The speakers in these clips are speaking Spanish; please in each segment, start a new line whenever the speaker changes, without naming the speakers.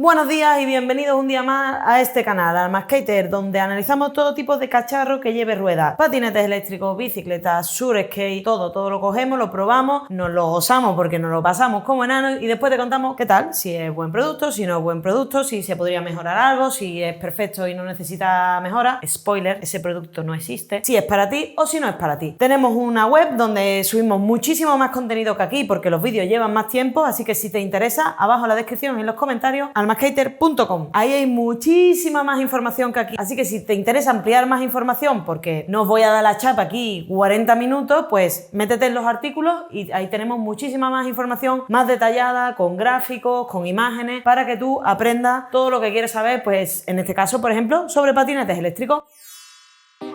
Buenos días y bienvenidos un día más a este canal, Almaskater, donde analizamos todo tipo de cacharro que lleve ruedas, patinetes eléctricos, bicicletas, surskate, todo lo cogemos, lo probamos, nos lo gozamos porque nos lo pasamos como enanos y después te contamos qué tal, si es buen producto, si no es buen producto, si se podría mejorar algo, si es perfecto y no necesita mejora. Spoiler, ese producto no existe. Si es para ti o si no es para ti. Tenemos una web donde subimos muchísimo más contenido que aquí porque los vídeos llevan más tiempo, así que si te interesa, abajo en la descripción y en los comentarios, almaskater.com. Ahí hay muchísima más información que aquí, así que si te interesa ampliar más información, porque no os voy a dar la chapa aquí 40 minutos, pues métete en los artículos y ahí tenemos muchísima más información, más detallada, con gráficos, con imágenes, para que tú aprendas todo lo que quieres saber, pues en este caso, por ejemplo, sobre patinetes eléctricos.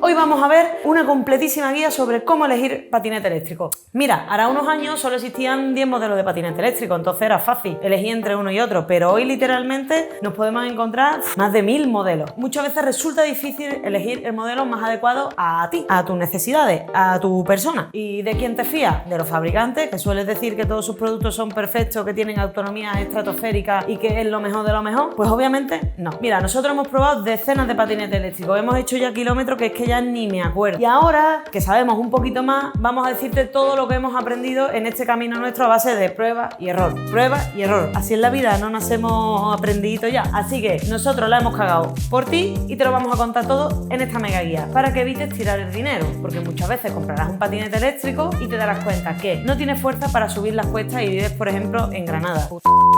Hoy vamos a ver una completísima guía sobre cómo elegir patinete eléctrico. Mira, hará unos años solo existían 10 modelos de patinete eléctrico, entonces era fácil elegir entre uno y otro, pero hoy literalmente nos podemos encontrar más de 1000 modelos. Muchas veces resulta difícil elegir el modelo más adecuado a ti, a tus necesidades, a tu persona. ¿Y de quién te fías? De los fabricantes, que sueles decir que todos sus productos son perfectos, que tienen autonomía estratosférica y que es lo mejor de lo mejor. Pues obviamente no. Mira, nosotros hemos probado decenas de patinetes eléctricos, hemos hecho ya kilómetros que es que ya ni me acuerdo. Y ahora que sabemos un poquito más, vamos a decirte todo lo que hemos aprendido en este camino nuestro a base de prueba y error. Prueba y error. Así es la vida, no nacemos aprendiditos ya. Así que nosotros la hemos cagado por ti y te lo vamos a contar todo en esta mega guía para que evites tirar el dinero, porque muchas veces comprarás un patinete eléctrico y te darás cuenta que no tienes fuerza para subir las cuestas y vives, por ejemplo, en Granada.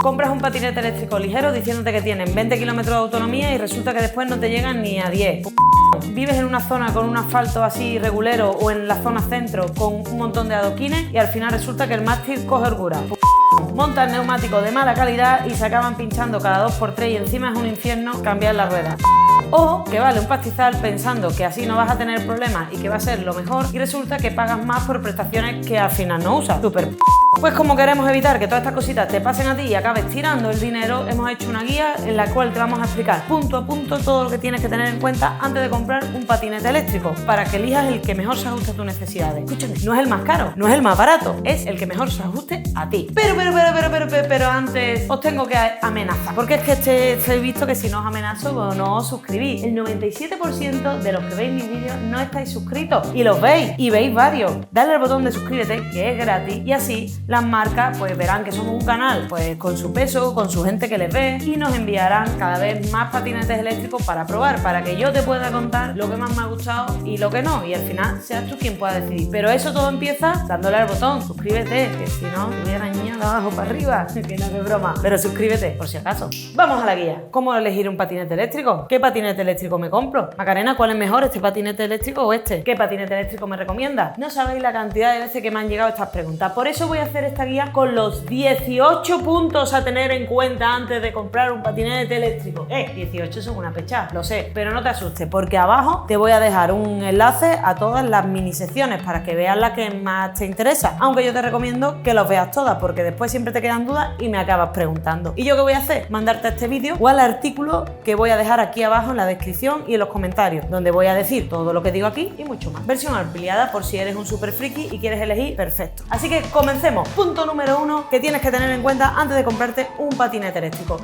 Compras un patinete eléctrico ligero diciéndote que tienen 20 kilómetros de autonomía y resulta que después no te llegan ni a 10. Vives en una zona con un asfalto así regulero o en la zona centro con un montón de adoquines y al final resulta que el mástil coge holgura. Montas neumáticos de mala calidad y se acaban pinchando cada 2x3 y encima es un infierno cambiar las ruedas. O que vale un pastizal pensando que así no vas a tener problemas y que va a ser lo mejor y resulta que pagas más por prestaciones que al final no usas. Súper. Pues como queremos evitar que todas estas cositas te pasen a ti y acabes tirando el dinero, hemos hecho una guía en la cual te vamos a explicar punto a punto todo lo que tienes que tener en cuenta antes de comprar un patinete eléctrico para que elijas el que mejor se ajuste a tus necesidades. Escúchame, no es el más caro, no es el más barato, es el que mejor se ajuste a ti. Pero antes os tengo que amenazar, porque es que he visto que si no os amenazo pues no os suscribís. El 97% de los que veis mis vídeos no estáis suscritos y los veis y veis varios. Dale al botón de suscríbete que es gratis y así las marcas pues verán que somos un canal pues con su peso, con su gente que les ve y nos enviarán cada vez más patinetes eléctricos para probar, para que yo te pueda contar lo que más me ha gustado y lo que no y al final seas tú quien pueda decidir. Pero eso todo empieza dándole al botón, suscríbete, que si no te voy a arañar de abajo para arriba, que no es broma, pero suscríbete por si acaso. Vamos a la guía. ¿Cómo elegir un patinete eléctrico? ¿Qué patinete eléctrico me compro? Macarena, ¿cuál es mejor, este patinete eléctrico o este? ¿Qué patinete eléctrico me recomiendas? No sabéis la cantidad de veces que me han llegado estas preguntas, por eso voy a hacer esta guía con los 18 puntos a tener en cuenta antes de comprar un patinete eléctrico. 18 son una pecha, lo sé, pero no te asustes porque abajo te voy a dejar un enlace a todas las mini secciones para que veas la que más te interesa, aunque yo te recomiendo que los veas todas porque después siempre te quedan dudas y me acabas preguntando. ¿Y yo qué voy a hacer? Mandarte este vídeo o al artículo que voy a dejar aquí abajo en la descripción y en los comentarios, donde voy a decir todo lo que digo aquí y mucho más. Versión ampliada por si eres un super friki y quieres elegir, perfecto. Así que comencemos. Punto número 1 que tienes que tener en cuenta antes de comprarte un patinete eléctrico: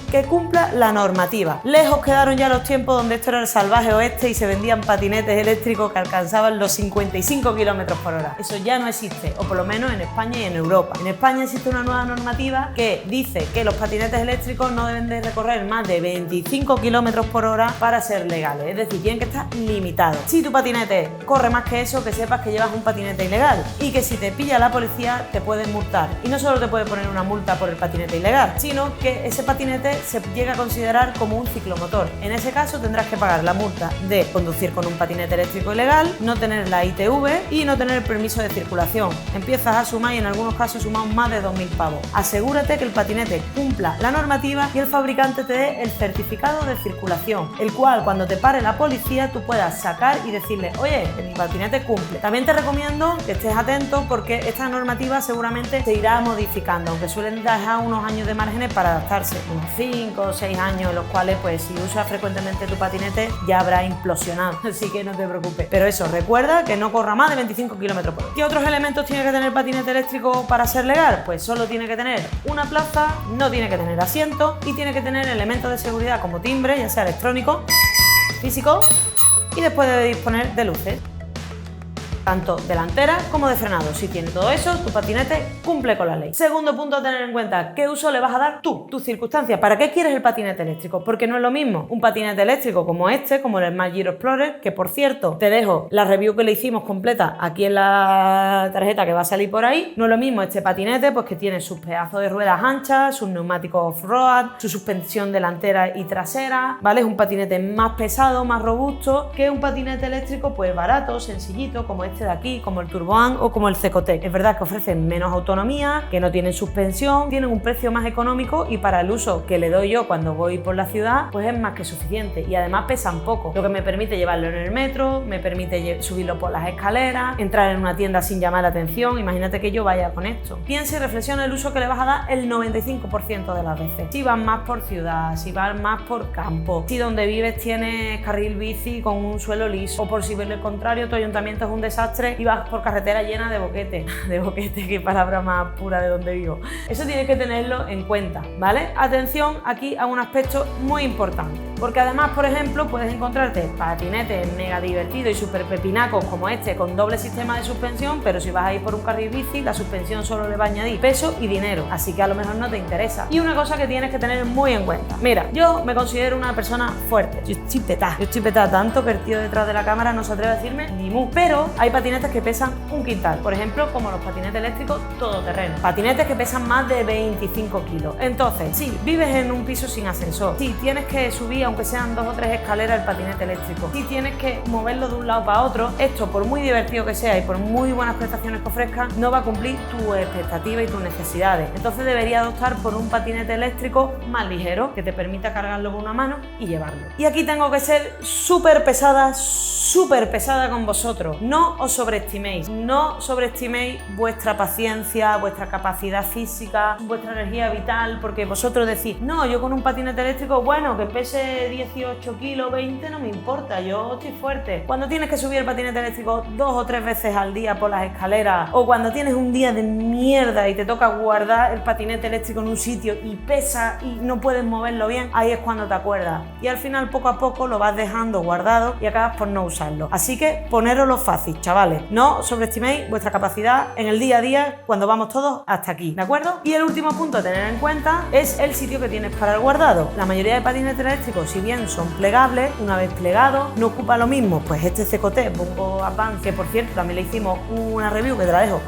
que cumpla la normativa. Lejos quedaron ya los tiempos donde esto era el salvaje oeste y se vendían patinetes eléctricos que alcanzaban los 55 km/h. Eso ya no existe, o por lo menos en España y en Europa. En España existe una nueva normativa que dice que los patinetes eléctricos no deben de recorrer más de 25 km/h para ser legales, es decir, tienen que estar limitados. Si tu patinete corre más que eso, que sepas que llevas un patinete ilegal y que si te pilla la policía te pueden multar. Y no solo te puede poner una multa por el patinete ilegal, sino que ese patinete se llega a considerar como un ciclomotor. En ese caso tendrás que pagar la multa de conducir con un patinete eléctrico ilegal, no tener la ITV y no tener el permiso de circulación. Empiezas a sumar y en algunos casos sumamos más de 2000 pavos. Asegúrate que el patinete cumpla la normativa y el fabricante te dé el certificado de circulación, el cual cuando te pare la policía tú puedas sacar y decirle: oye, que mi patinete cumple. También te recomiendo que estés atento porque esta normativa seguramente seguramente se irá modificando, aunque suelen dejar unos años de márgenes para adaptarse, unos 5 o 6 años en los cuales pues si usas frecuentemente tu patinete ya habrá implosionado, así que no te preocupes. Pero eso, recuerda que no corra más de 25 km por hora. ¿Qué otros elementos tiene que tener el patinete eléctrico para ser legal? Pues solo tiene que tener una plaza, no tiene que tener asiento y tiene que tener elementos de seguridad como timbre, ya sea electrónico, físico, y después debe disponer de luces, tanto delantera como de frenado. Si tiene todo eso, tu patinete cumple con la ley. Segundo punto a tener en cuenta, ¿qué uso le vas a dar tú? Tus circunstancias. ¿Para qué quieres el patinete eléctrico? Porque no es lo mismo un patinete eléctrico como este, como el Smart Giro Explorer, que por cierto, te dejo la review que le hicimos completa aquí en la tarjeta que va a salir por ahí. No es lo mismo este patinete, pues que tiene sus pedazos de ruedas anchas, sus neumáticos off-road, su suspensión delantera y trasera, ¿vale? Es un patinete más pesado, más robusto, que un patinete eléctrico pues barato, sencillito, como este de aquí, como el Turboan o como el Cecotec. Es verdad que ofrecen menos autonomía, que no tienen suspensión, tienen un precio más económico y para el uso que le doy yo cuando voy por la ciudad, pues es más que suficiente y además pesan poco, lo que me permite llevarlo en el metro, me permite subirlo por las escaleras, entrar en una tienda sin llamar la atención. Imagínate que yo vaya con esto. Piensa y reflexiona el uso que le vas a dar el 95% de las veces. Si vas más por ciudad, si vas más por campo, si donde vives tienes carril bici con un suelo liso, o por si ves lo contrario, tu ayuntamiento es un desastre y vas por carretera llena de boquete. De boquete, qué palabra más pura de donde vivo. Eso tienes que tenerlo en cuenta, ¿vale? Atención aquí a un aspecto muy importante, porque además, por ejemplo, puedes encontrarte patinetes mega divertidos y súper pepinacos como este con doble sistema de suspensión, pero si vas a ir por un carril bici, la suspensión solo le va a añadir peso y dinero, así que a lo mejor no te interesa. Y una cosa que tienes que tener muy en cuenta, mira, yo me considero una persona fuerte, yo estoy petada tanto que el tío detrás de la cámara no se atreve a decirme ni mu, pero hay patinetes que pesan un quintal, por ejemplo, como los patinetes eléctricos todoterreno, patinetes que pesan más de 25 kilos. Entonces, si vives en un piso sin ascensor, si tienes que subir aunque sean 2 o 3 escaleras el patinete eléctrico, si tienes que moverlo de un lado para otro, esto por muy divertido que sea y por muy buenas prestaciones que ofrezca, no va a cumplir tus expectativas y tus necesidades. Entonces deberías optar por un patinete eléctrico más ligero, que te permita cargarlo con una mano y llevarlo. Y aquí tengo que ser súper pesada con vosotros. No os sobreestiméis, no sobreestiméis vuestra paciencia, vuestra capacidad física, vuestra energía vital, porque vosotros decís, no, yo con un patinete eléctrico, bueno, que pese 18 kilos, 20, no me importa, yo estoy fuerte. Cuando tienes que subir el patinete eléctrico 2 o 3 veces al día por las escaleras, o cuando tienes un día de mierda y te toca guardar el patinete eléctrico en un sitio y pesa y no puedes moverlo bien, ahí es cuando te acuerdas. Y al final, poco a poco, lo vas dejando guardado y acabas por no usarlo. Así que ponéroslo fácil, chavales. No sobreestiméis vuestra capacidad en el día a día cuando vamos todos hasta aquí, ¿de acuerdo? Y el último punto a tener en cuenta es el sitio que tienes para el guardado. La mayoría de patinetes eléctricos, si bien son plegables, una vez plegados, no ocupa lo mismo. Pues este Cecotec Bongo Advance, que por cierto también le hicimos una review que te la dejo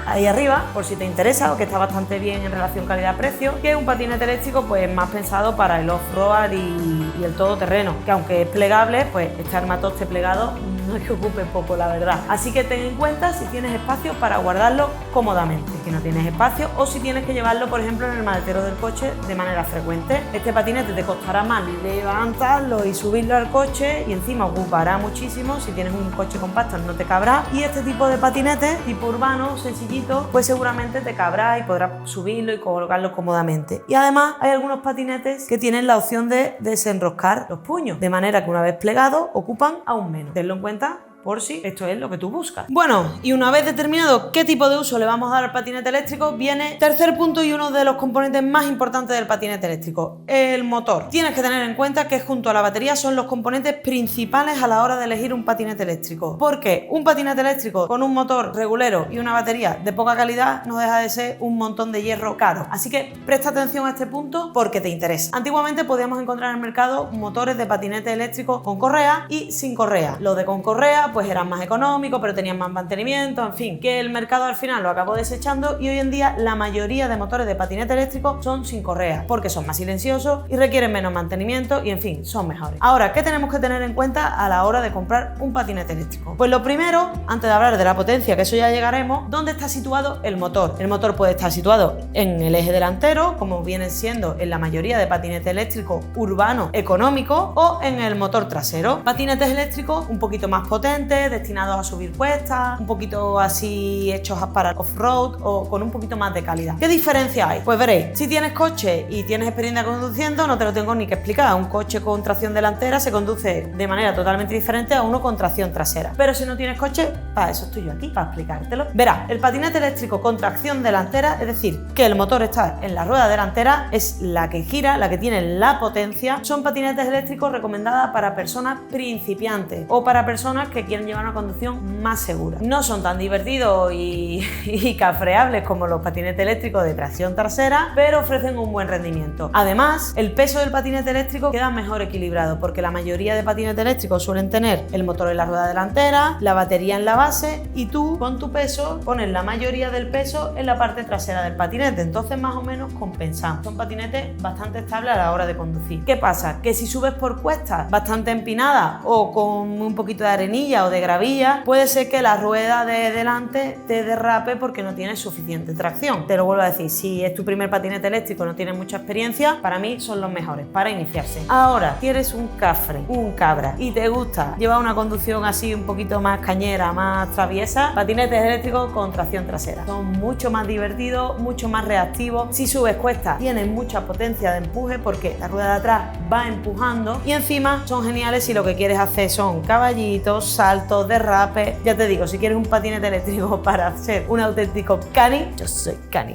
ahí arriba, por si te interesa, o que está bastante bien en relación calidad-precio, que es un patinete eléctrico pues más pensado para el off-road y el todoterreno, que aunque es plegable, pues este armatoste plegado no es que ocupe poco, la verdad. Así que ten en cuenta si tienes espacio para guardarlo cómodamente, que no tienes espacio, o si tienes que llevarlo, por ejemplo, en el maletero del coche de manera frecuente. Este patinete te costará más levantarlo y subirlo al coche y encima ocupará muchísimo. Si tienes un coche compacto no te cabrá, y este tipo de patinete tipo urbano, sencillito, pues seguramente te cabrá y podrás subirlo y colocarlo cómodamente. Y además hay algunos patinetes que tienen la opción de desenroscar los puños, de manera que una vez plegados ocupan aún menos. Tenlo en cuenta por si esto es lo que tú buscas. Bueno, y una vez determinado qué tipo de uso le vamos a dar al patinete eléctrico, viene tercer punto y uno de los componentes más importantes del patinete eléctrico, el motor. Tienes que tener en cuenta que junto a la batería son los componentes principales a la hora de elegir un patinete eléctrico, porque un patinete eléctrico con un motor regulero y una batería de poca calidad no deja de ser un montón de hierro caro. Así que presta atención a este punto porque te interesa. Antiguamente podíamos encontrar en el mercado motores de patinete eléctrico con correa y sin correa. Los de con correa pues eran más económicos, pero tenían más mantenimiento, en fin, que el mercado al final lo acabó desechando y hoy en día la mayoría de motores de patinete eléctrico son sin correa, porque son más silenciosos y requieren menos mantenimiento y, en fin, son mejores. Ahora, ¿qué tenemos que tener en cuenta a la hora de comprar un patinete eléctrico? Pues lo primero, antes de hablar de la potencia, que eso ya llegaremos, ¿dónde está situado el motor? El motor puede estar situado en el eje delantero, como viene siendo en la mayoría de patinetes eléctricos urbanos económicos, o en el motor trasero. Patinetes eléctricos un poquito más potentes, potentes, destinados a subir cuestas, un poquito así hechos para off-road o con un poquito más de calidad. ¿Qué diferencia hay? Pues veréis, si tienes coche y tienes experiencia conduciendo, no te lo tengo ni que explicar. Un coche con tracción delantera se conduce de manera totalmente diferente a uno con tracción trasera. Pero si no tienes coche, para eso estoy yo aquí, para explicártelo. Verás, el patinete eléctrico con tracción delantera, es decir, que el motor está en la rueda delantera, es la que gira, la que tiene la potencia. Son patinetes eléctricos recomendados para personas principiantes o para personas que quieren llevar una conducción más segura. No son tan divertidos y cafreables como los patinetes eléctricos de tracción trasera, pero ofrecen un buen rendimiento. Además, el peso del patinete eléctrico queda mejor equilibrado porque la mayoría de patinetes eléctricos suelen tener el motor en la rueda delantera, la batería en la base y tú con tu peso pones la mayoría del peso en la parte trasera del patinete, entonces más o menos compensamos. Son patinetes bastante estables a la hora de conducir. ¿Qué pasa? Que si subes por cuestas bastante empinadas o con un poquito de arenilla o de gravilla, puede ser que la rueda de delante te derrape porque no tienes suficiente tracción. Te lo vuelvo a decir, si es tu primer patinete eléctrico, no tienes mucha experiencia, para mí son los mejores para iniciarse. Ahora, si eres un cafre, un cabra y te gusta llevar una conducción así un poquito más cañera, más traviesa, patinetes eléctricos con tracción trasera. Son mucho más divertidos, mucho más reactivos. Si subes cuestas, tienen mucha potencia de empuje porque la rueda de atrás va empujando y encima son geniales si lo que quieres hacer son caballitos, saltos, derrapes. Ya te digo, si quieres un patinete eléctrico para ser un auténtico cani, yo soy cani,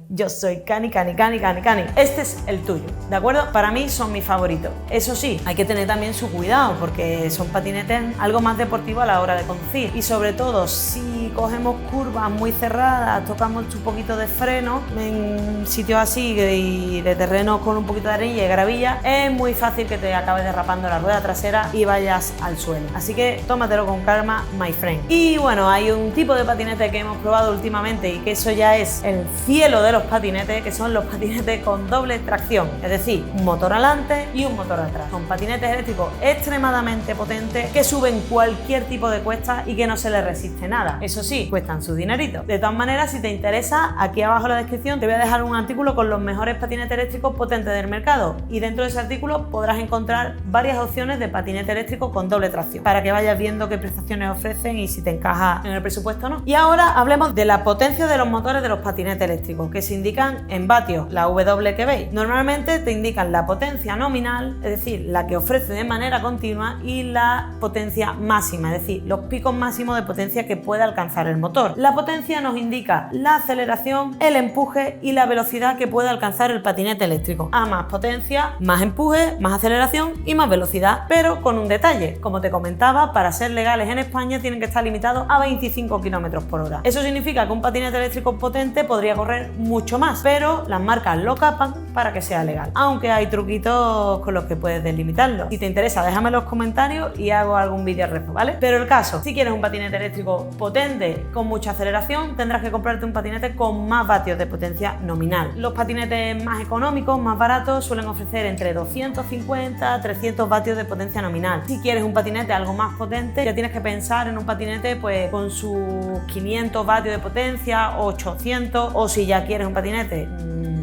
yo soy cani. Este es el tuyo, ¿de acuerdo? Para mí son mis favoritos. Eso sí, hay que tener también su cuidado porque son patinetes algo más deportivos a la hora de conducir y sobre todo si cogemos curvas muy cerradas, tocamos un poquito de freno en sitios así y de terreno con un poquito de arena y de gravilla, es muy fácil que te acabes derrapando la rueda trasera y vayas al suelo. Así que tómatelo con calma, my friend. Y bueno, hay un tipo de patinete que hemos probado últimamente y que eso ya es el cielo de los patinetes, que son los patinetes con doble tracción, es decir, un motor adelante y un motor atrás. Son patinetes eléctricos extremadamente potentes que suben cualquier tipo de cuesta y que no se les resiste nada. Eso sí, cuestan su dinerito. De todas maneras, si te interesa, aquí abajo en la descripción te voy a dejar un artículo con los mejores patinetes eléctricos potentes del mercado y dentro de ese artículo podrás encontrar varias opciones de patinete eléctrico con doble tracción para que vayas viendo qué prestaciones ofrecen y si te encaja en el presupuesto o no. Y ahora hablemos de la potencia de los motores de los patinetes eléctricos que se indican en vatios, la W que veis. Normalmente te indican la potencia nominal, es decir, la que ofrece de manera continua, y la potencia máxima, es decir, los picos máximos de potencia que puede alcanzar el motor. La potencia nos indica la aceleración, el empuje y la velocidad que puede alcanzar el patinete eléctrico. A más potencia, más empuje, más aceleración y más velocidad, pero con un detalle. Como te comentaba, para ser legales en España tienen que estar limitados a 25 km/h. Eso significa que un patinete eléctrico potente podría correr mucho más, pero las marcas lo capan para que sea legal. Aunque hay truquitos con los que puedes delimitarlo. Si te interesa, déjame en los comentarios y hago algún vídeo al respecto, ¿vale? Pero el caso, si quieres un patinete eléctrico potente con mucha aceleración, tendrás que comprarte un patinete con más vatios de potencia nominal. Los patinetes más económicos, más baratos, suelen ofrecer entre 250 a 300 vatios de potencia nominal. Si quieres un patinete algo más potente, ya tienes que pensar en un patinete pues con sus 500 vatios de potencia, 800, o si ya quieres un patinete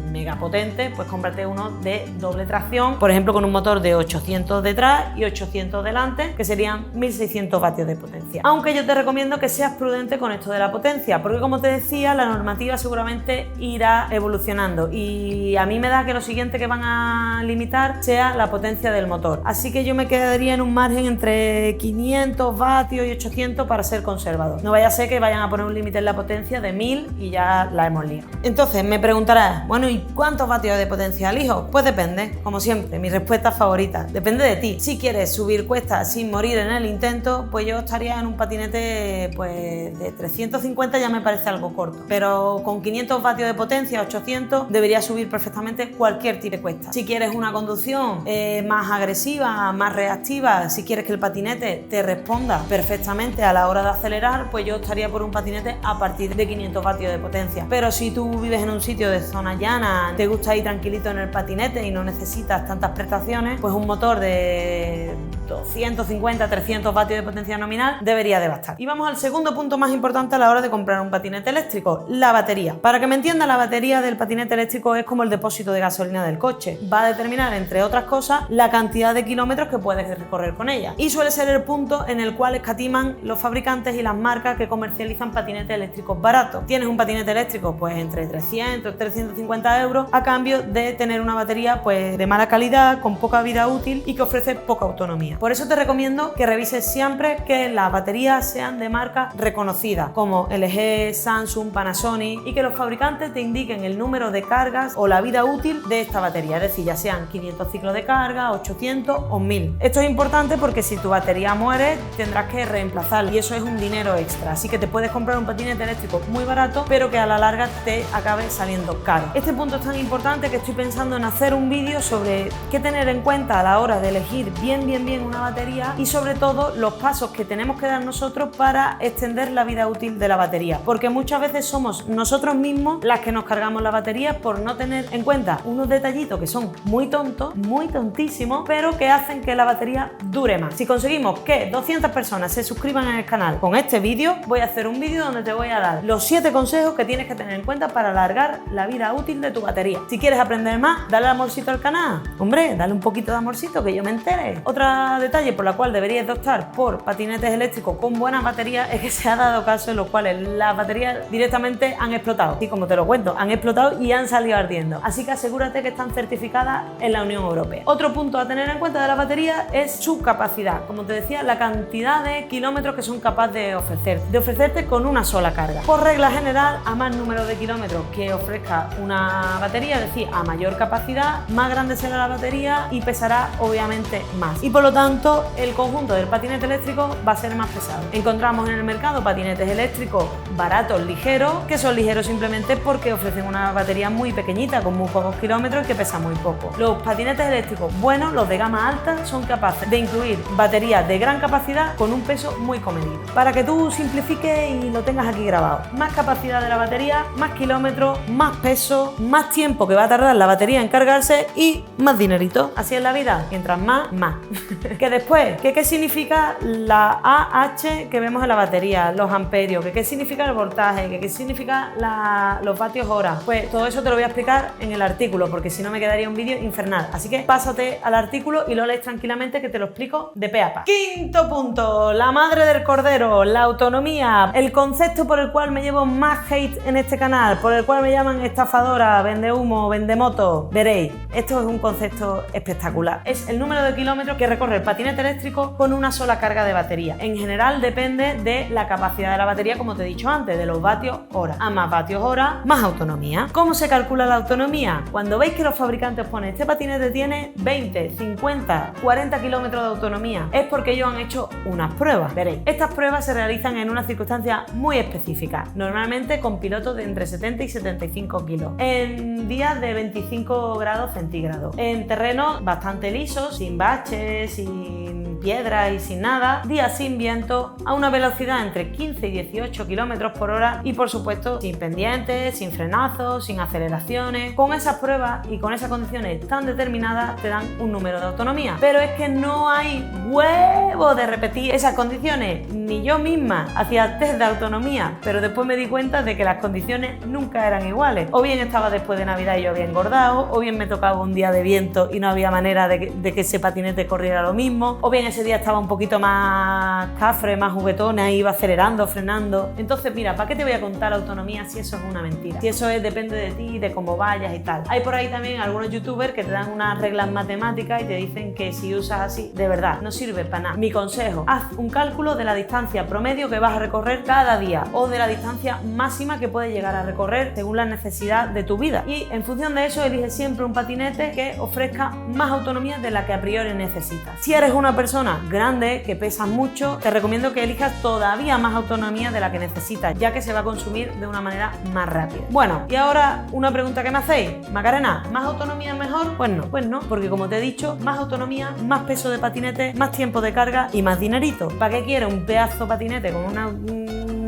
mega potente, pues cómprate uno de doble tracción, por ejemplo con un motor de 800 detrás y 800 delante, que serían 1600 vatios de potencia. Aunque yo te recomiendo que seas prudente con esto de la potencia, porque como te decía, la normativa seguramente irá evolucionando y a mí me da que lo siguiente que van a limitar sea la potencia del motor. Así que yo me quedaría en un margen entre 500 vatios y 800 para ser conservador. No vaya a ser que vayan a poner un límite en la potencia de 1000 y ya la hemos liado. Entonces me preguntarás, bueno, ¿y cuántos vatios de potencia elijo? Pues depende, como siempre, mi respuesta favorita, depende de ti. Si quieres subir cuestas sin morir en el intento, pues yo estaría en un patinete pues de 350, ya me parece algo corto, pero con 500 vatios de potencia, 800, debería subir perfectamente cualquier tipo de cuesta. Si quieres una conducción más agresiva, más reactiva, si quieres que el patinete te responda perfectamente a la hora de acelerar, pues yo estaría por un patinete a partir de 500 vatios de potencia. Pero si tú vives en un sitio de zona llana, te gusta ir tranquilito en el patinete y no necesitas tantas prestaciones, pues un motor de 250, 300 vatios de potencia nominal debería de bastar. Y vamos al segundo punto más importante a la hora de comprar un patinete eléctrico, la batería. Para que me entienda, la batería del patinete eléctrico es como el depósito de gasolina del coche. Va a determinar, entre otras cosas, la cantidad de kilómetros que puedes recorrer con ella. Y suele ser el punto en el cual escatiman los fabricantes y las marcas que comercializan patinetes eléctricos baratos. Tienes un patinete eléctrico pues entre 300 y 350 euros a cambio de tener una batería pues de mala calidad, con poca vida útil y que ofrece poca autonomía. Por eso te recomiendo que revises siempre que las baterías sean de marca reconocida, como LG, Samsung, Panasonic, y que los fabricantes te indiquen el número de cargas o la vida útil de esta batería, es decir, ya sean 500 ciclos de carga, 800 o 1000. Esto es importante porque si tu batería muere tendrás que reemplazarla y eso es un dinero extra, así que te puedes comprar un patinete eléctrico muy barato pero que a la larga te acabe saliendo caro. Este punto es tan importante que estoy pensando en hacer un vídeo sobre qué tener en cuenta a la hora de elegir bien una batería y sobre todo los pasos que tenemos que dar nosotros para extender la vida útil de la batería, porque muchas veces somos nosotros mismos las que nos cargamos la batería por no tener en cuenta unos detallitos que son muy tontos, muy tontísimos, pero que hacen que la batería dure más. Si conseguimos que 200 personas se suscriban al canal con este vídeo, voy a hacer un vídeo donde te voy a dar los 7 consejos que tienes que tener en cuenta para alargar la vida útil de tu batería. Si quieres aprender más, dale amorcito al canal. Hombre, dale un poquito de amorcito que yo me entere. Otro detalle por la cual deberías de optar por patinetes eléctricos con buenas baterías es que se ha dado casos en los cuales las baterías directamente han explotado. Y como te lo cuento, han explotado y han salido ardiendo. Así que asegúrate que están certificadas en la Unión Europea. Otro punto a tener en cuenta de la batería es su capacidad. Como te decía, la cantidad de kilómetros que son capaces de ofrecerte con una sola carga. Por regla general, a más número de kilómetros que ofrezca una batería, es decir, a mayor capacidad, más grande será la batería y pesará obviamente más. Y por lo tanto, el conjunto del patinete eléctrico va a ser más pesado. Encontramos en el mercado patinetes eléctricos baratos, ligeros, que son ligeros simplemente porque ofrecen una batería muy pequeñita, con muy pocos kilómetros y que pesa muy poco. Los patinetes eléctricos buenos, los de gama alta, son capaces de incluir baterías de gran capacidad con un peso muy comedido. Para que tú simplifiques y lo tengas aquí grabado, más capacidad de la batería, más kilómetros, más peso, más tiempo que va a tardar la batería en cargarse y más dinerito. Así es la vida, mientras más. Que después, ¿qué significa la AH que vemos en la batería? Los amperios, ¿qué significa el voltaje? ¿Qué significa los vatios hora? Pues todo eso te lo voy a explicar en el artículo, porque si no me quedaría un vídeo infernal. Así que pásate al artículo y lo lees tranquilamente, que te lo explico de pe a pa. Quinto punto, la madre del cordero, la autonomía. El concepto por el cual me llevo más hate en este canal, por el cual me llaman estafadora, vende humo, vende moto. Veréis, esto es un concepto espectacular. Es el número de kilómetros que recorre el patinete eléctrico con una sola carga de batería. En general depende de la capacidad de la batería, como te he dicho antes, de los vatios hora. A más vatios hora, más autonomía. ¿Cómo se calcula la autonomía? Cuando veis que los fabricantes ponen este patinete tiene 20, 50, 40 kilómetros de autonomía, es porque ellos han hecho unas pruebas. Veréis, estas pruebas se realizan en unas circunstancias muy específicas, normalmente con pilotos de entre 70 y 75 kilos, en días de 25 grados centígrados, en terrenos bastante lisos, sin baches, sin piedras y sin nada, días sin viento, a una velocidad entre 15 y 18 km por hora y por supuesto sin pendientes, sin frenazos, sin aceleraciones. Con esas pruebas y con esas condiciones tan determinadas te dan un número de autonomía, pero es que no hay huevo de repetir esas condiciones. Ni yo misma hacía test de autonomía, pero después me di cuenta de que las condiciones nunca eran iguales. O bien estaba después de Navidad y yo había engordado, o bien me tocaba un día de viento y no había manera de que ese patinete corriera lo mismo, o bien ese día estaba un poquito más cafre, más juguetona, iba acelerando, frenando. Entonces mira, ¿para qué te voy a contar autonomía si eso es una mentira? Si eso depende de ti, de cómo vayas y tal. Hay por ahí también algunos youtubers que te dan unas reglas matemáticas y te dicen que si usas así, de verdad, no sirve para nada. Mi consejo, haz un cálculo de la distancia promedio que vas a recorrer cada día o de la distancia máxima que puedes llegar a recorrer según la necesidad de tu vida, y en función de eso elige siempre un patinete que ofrezca más autonomía de la que a priori necesitas. Si eres una persona grande que pesa mucho, te recomiendo que elijas todavía más autonomía de la que necesitas, ya que se va a consumir de una manera más rápida. Bueno, y ahora una pregunta que me hacéis: Macarena, ¿más autonomía es mejor? Pues no, porque como te he dicho, más autonomía, más peso de patinete, más tiempo de carga y más dinerito. ¿Para qué quieres un pedazo de patinete con una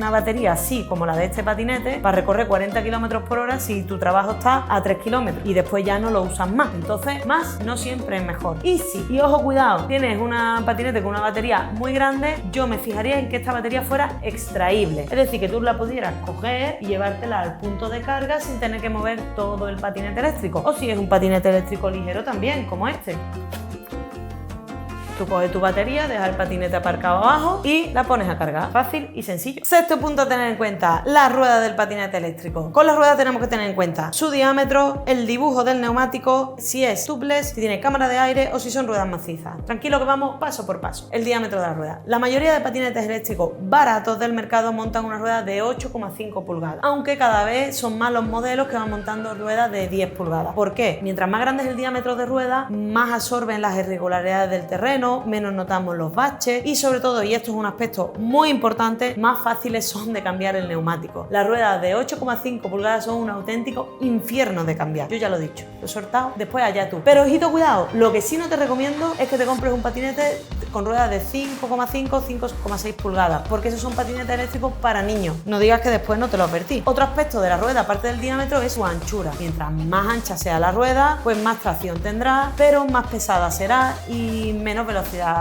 una batería así como la de este patinete para recorrer 40 km/h si tu trabajo está a 3 km y después ya no lo usas más. Entonces, más no siempre es mejor. Y ojo, cuidado, tienes una patinete con una batería muy grande, yo me fijaría en que esta batería fuera extraíble. Es decir, que tú la pudieras coger y llevártela al punto de carga sin tener que mover todo el patinete eléctrico. O si es un patinete eléctrico ligero también, como este. Tú coges tu batería, dejas el patinete aparcado abajo y la pones a cargar. Fácil y sencillo. Sexto punto a tener en cuenta, la rueda del patinete eléctrico. Con la rueda tenemos que tener en cuenta su diámetro, el dibujo del neumático, si es tubeless, si tiene cámara de aire o si son ruedas macizas. Tranquilo que vamos paso por paso. El diámetro de la rueda. La mayoría de patinetes eléctricos baratos del mercado montan una rueda de 8,5 pulgadas, aunque cada vez son más los modelos que van montando ruedas de 10 pulgadas. ¿Por qué? Mientras más grande es el diámetro de rueda, más absorben las irregularidades del terreno, menos notamos los baches y sobre todo, y esto es un aspecto muy importante, más fáciles son de cambiar el neumático. Las ruedas de 8,5 pulgadas son un auténtico infierno de cambiar. Yo ya lo he dicho, lo he soltado, después allá tú. Pero ojito, cuidado, lo que sí no te recomiendo es que te compres un patinete con ruedas de 5,5, 5,6 pulgadas, porque esos son patinetes eléctricos para niños. No digas que después no te lo advertí. Otro aspecto de la rueda, aparte del diámetro, es su anchura. Mientras más ancha sea la rueda, pues más tracción tendrá, pero más pesada será y menos velocidad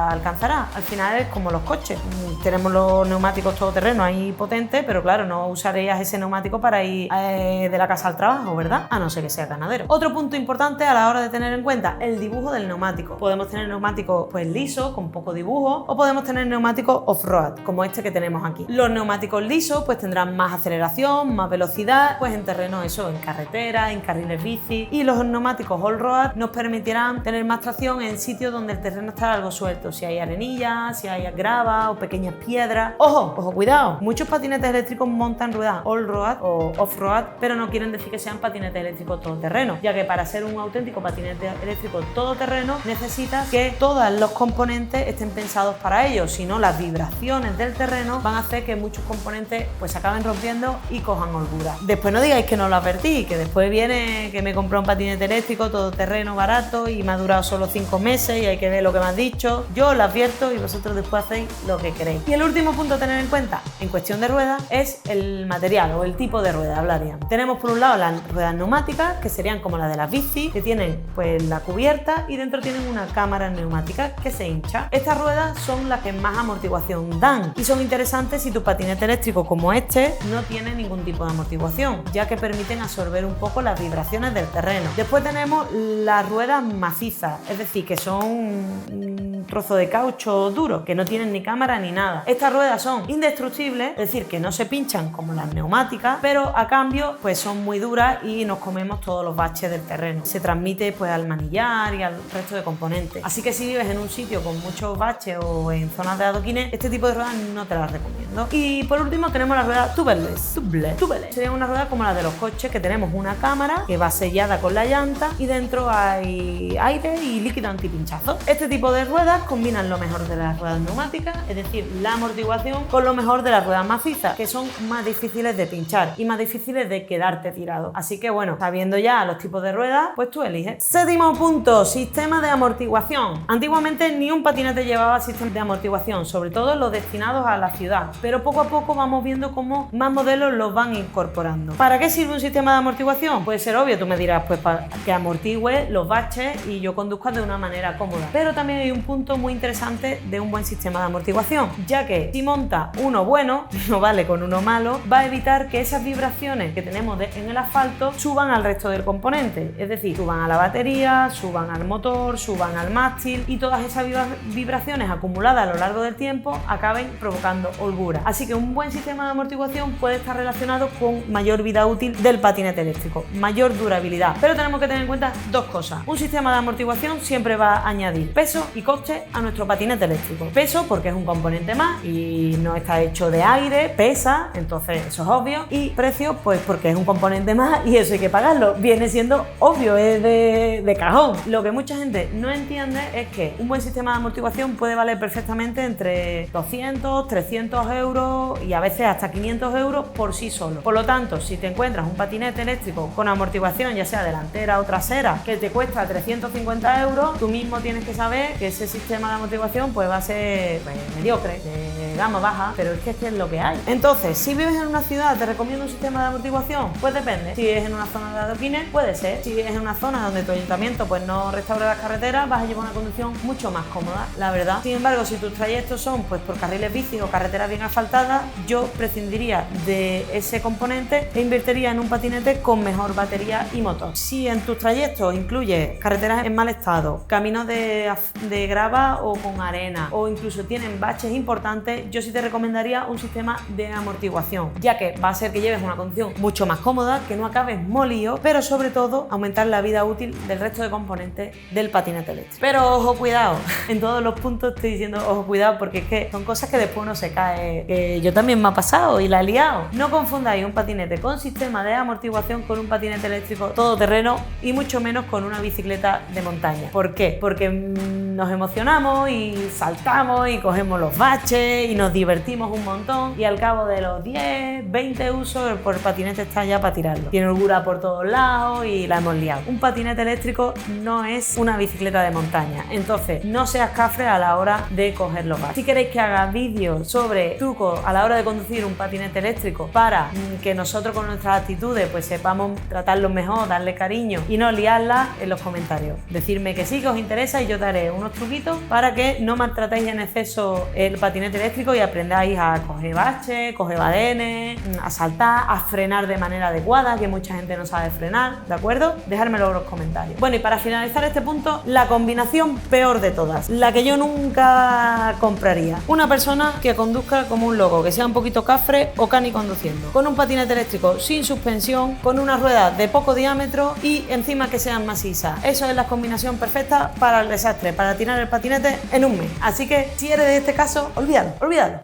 alcanzará. Al final es como los coches. Tenemos los neumáticos todoterreno ahí potentes, pero claro, no usarías ese neumático para ir de la casa al trabajo, ¿verdad? A no ser que sea ganadero. Otro punto importante a la hora de tener en cuenta, el dibujo del neumático. Podemos tener neumáticos pues lisos, con poco dibujo, o podemos tener neumáticos off-road, como este que tenemos aquí. Los neumáticos lisos pues tendrán más aceleración, más velocidad, pues en terreno eso, en carretera, en carriles bici, y los neumáticos all-road nos permitirán tener más tracción en sitios donde el terreno está algo suelto, si hay arenilla, si hay grava o pequeñas piedras. Ojo, cuidado, muchos patinetes eléctricos montan ruedas all-road o off-road, pero no quieren decir que sean patinetes eléctricos todoterreno, ya que para ser un auténtico patinete eléctrico todoterreno necesitas que todos los componentes estén pensados para ello, si no las vibraciones del terreno van a hacer que muchos componentes pues se acaben rompiendo y cojan holgura. Después no digáis que no lo advertí, que después viene que me compré un patinete eléctrico todoterreno barato y me ha durado solo 5 meses y hay que ver lo que me has dicho. Yo lo advierto y vosotros después hacéis lo que queréis. Y el último punto a tener en cuenta en cuestión de ruedas es el material o el tipo de rueda, hablaríamos. Tenemos por un lado las ruedas neumáticas, que serían como las de las bici, que tienen pues la cubierta y dentro tienen una cámara neumática que se hincha. Estas ruedas son las que más amortiguación dan y son interesantes si tu patinete eléctrico como este no tiene ningún tipo de amortiguación, ya que permiten absorber un poco las vibraciones del terreno. Después tenemos las ruedas macizas, es decir, que son un trozo de caucho duro, que no tienen ni cámara ni nada. Estas ruedas son indestructibles, es decir, que no se pinchan como las neumáticas, pero a cambio pues son muy duras y nos comemos todos los baches del terreno. Se transmite pues al manillar y al resto de componentes. Así que si vives en un sitio con muchos baches o en zonas de adoquines, este tipo de ruedas no te las recomiendo. Y por último tenemos las ruedas tubeless. Tubeless sería una rueda como la de los coches, que tenemos una cámara que va sellada con la llanta y dentro hay aire y líquido antipinchazo. Este tipo de ruedas combinan lo mejor de las ruedas neumáticas, es decir, la amortiguación, con lo mejor de las ruedas macizas, que son más difíciles de pinchar y más difíciles de quedarte tirado. Así que bueno, sabiendo ya los tipos de ruedas, pues tú eliges. Séptimo punto, sistema de amortiguación. Antiguamente ni un patinete llevaba sistema de amortiguación, sobre todo los destinados a la ciudad, pero poco a poco vamos viendo cómo más modelos los van incorporando. ¿Para qué sirve un sistema de amortiguación? Puede ser obvio, tú me dirás, pues para que amortigüe los baches y yo conduzca de una manera cómoda. Pero también hay un punto muy interesante de un buen sistema de amortiguación, ya que si monta uno bueno, no vale con uno malo, va a evitar que esas vibraciones que tenemos en el asfalto suban al resto del componente, es decir, suban a la batería, suban al motor, suban al mástil y todas esas vibraciones acumuladas a lo largo del tiempo acaben provocando holgura. Así que un buen sistema de amortiguación puede estar relacionado con mayor vida útil del patinete eléctrico, mayor durabilidad. Pero tenemos que tener en cuenta dos cosas. Un sistema de amortiguación siempre va a añadir peso y coste a nuestro patinete eléctrico. Peso porque es un componente más y no está hecho de aire, pesa, entonces eso es obvio. Y precio pues porque es un componente más y eso hay que pagarlo. Viene siendo obvio, es de cajón. Lo que mucha gente no entiende es que un buen sistema de amortiguación puede valer perfectamente entre 200, 300 euros y a veces hasta 500 euros por sí solo. Por lo tanto, si te encuentras un patinete eléctrico con amortiguación, ya sea delantera o trasera, que te cuesta 350 euros, tú mismo tienes que saber que ese sistema de amortiguación pues va a ser mediocre, de gama baja, pero es que es lo que hay. Entonces, si vives en una ciudad, ¿te recomiendo un sistema de amortiguación? Pues depende. Si vives en una zona de adoquines, puede ser. Si vives en una zona donde tu ayuntamiento pues no restaura las carreteras, vas a llevar una conducción mucho más cómoda, la verdad. Sin embargo, si tus trayectos son pues por carriles bici o carreteras bien asfaltadas, yo prescindiría de ese componente e invertiría en un patinete con mejor batería y motor. Si en tus trayectos incluye carreteras en mal estado, caminos de grava o con arena, o incluso tienen baches importantes, yo sí te recomendaría un sistema de amortiguación, ya que va a ser que lleves una conducción mucho más cómoda, que no acabes molido, pero sobre todo aumentar la vida útil del resto de componentes del patinete eléctrico. Pero ojo, cuidado, en todos los puntos estoy diciendo ojo, cuidado, porque es que son cosas que después uno se cae, que yo también me ha pasado y la he liado. No confundáis un patinete con sistema de amortiguación con un patinete eléctrico todoterreno y mucho menos con una bicicleta de montaña. ¿Por qué? Porque nos emocionamos y saltamos y cogemos los baches y nos divertimos un montón y al cabo de los 10, 20 usos el patinete está ya para tirarlo. Tiene holgura por todos lados y la hemos liado. Un patinete eléctrico no es una bicicleta de montaña, entonces no seas cafre a la hora de coger los baches. Si queréis que haga vídeos sobre trucos a la hora de conducir un patinete eléctrico para que nosotros con nuestras actitudes pues sepamos tratarlos mejor, darle cariño y no liarlas, en los comentarios decirme que sí, que os interesa y yo daré unos truquitos para que no maltratéis en exceso el patinete eléctrico y aprendáis a coger baches, coger badenes, a saltar, a frenar de manera adecuada, que mucha gente no sabe frenar, ¿de acuerdo? Dejármelo en los comentarios. Bueno, y para finalizar este punto, la combinación peor de todas, la que yo nunca compraría. Una persona que conduzca como un loco, que sea un poquito cafre o cani conduciendo, con un patinete eléctrico sin suspensión, con unas ruedas de poco diámetro y encima que sean macizas. Eso es la combinación perfecta para el desastre, para tirar el patinete en un mes. Así que si eres de este caso, olvídalo, olvídalo.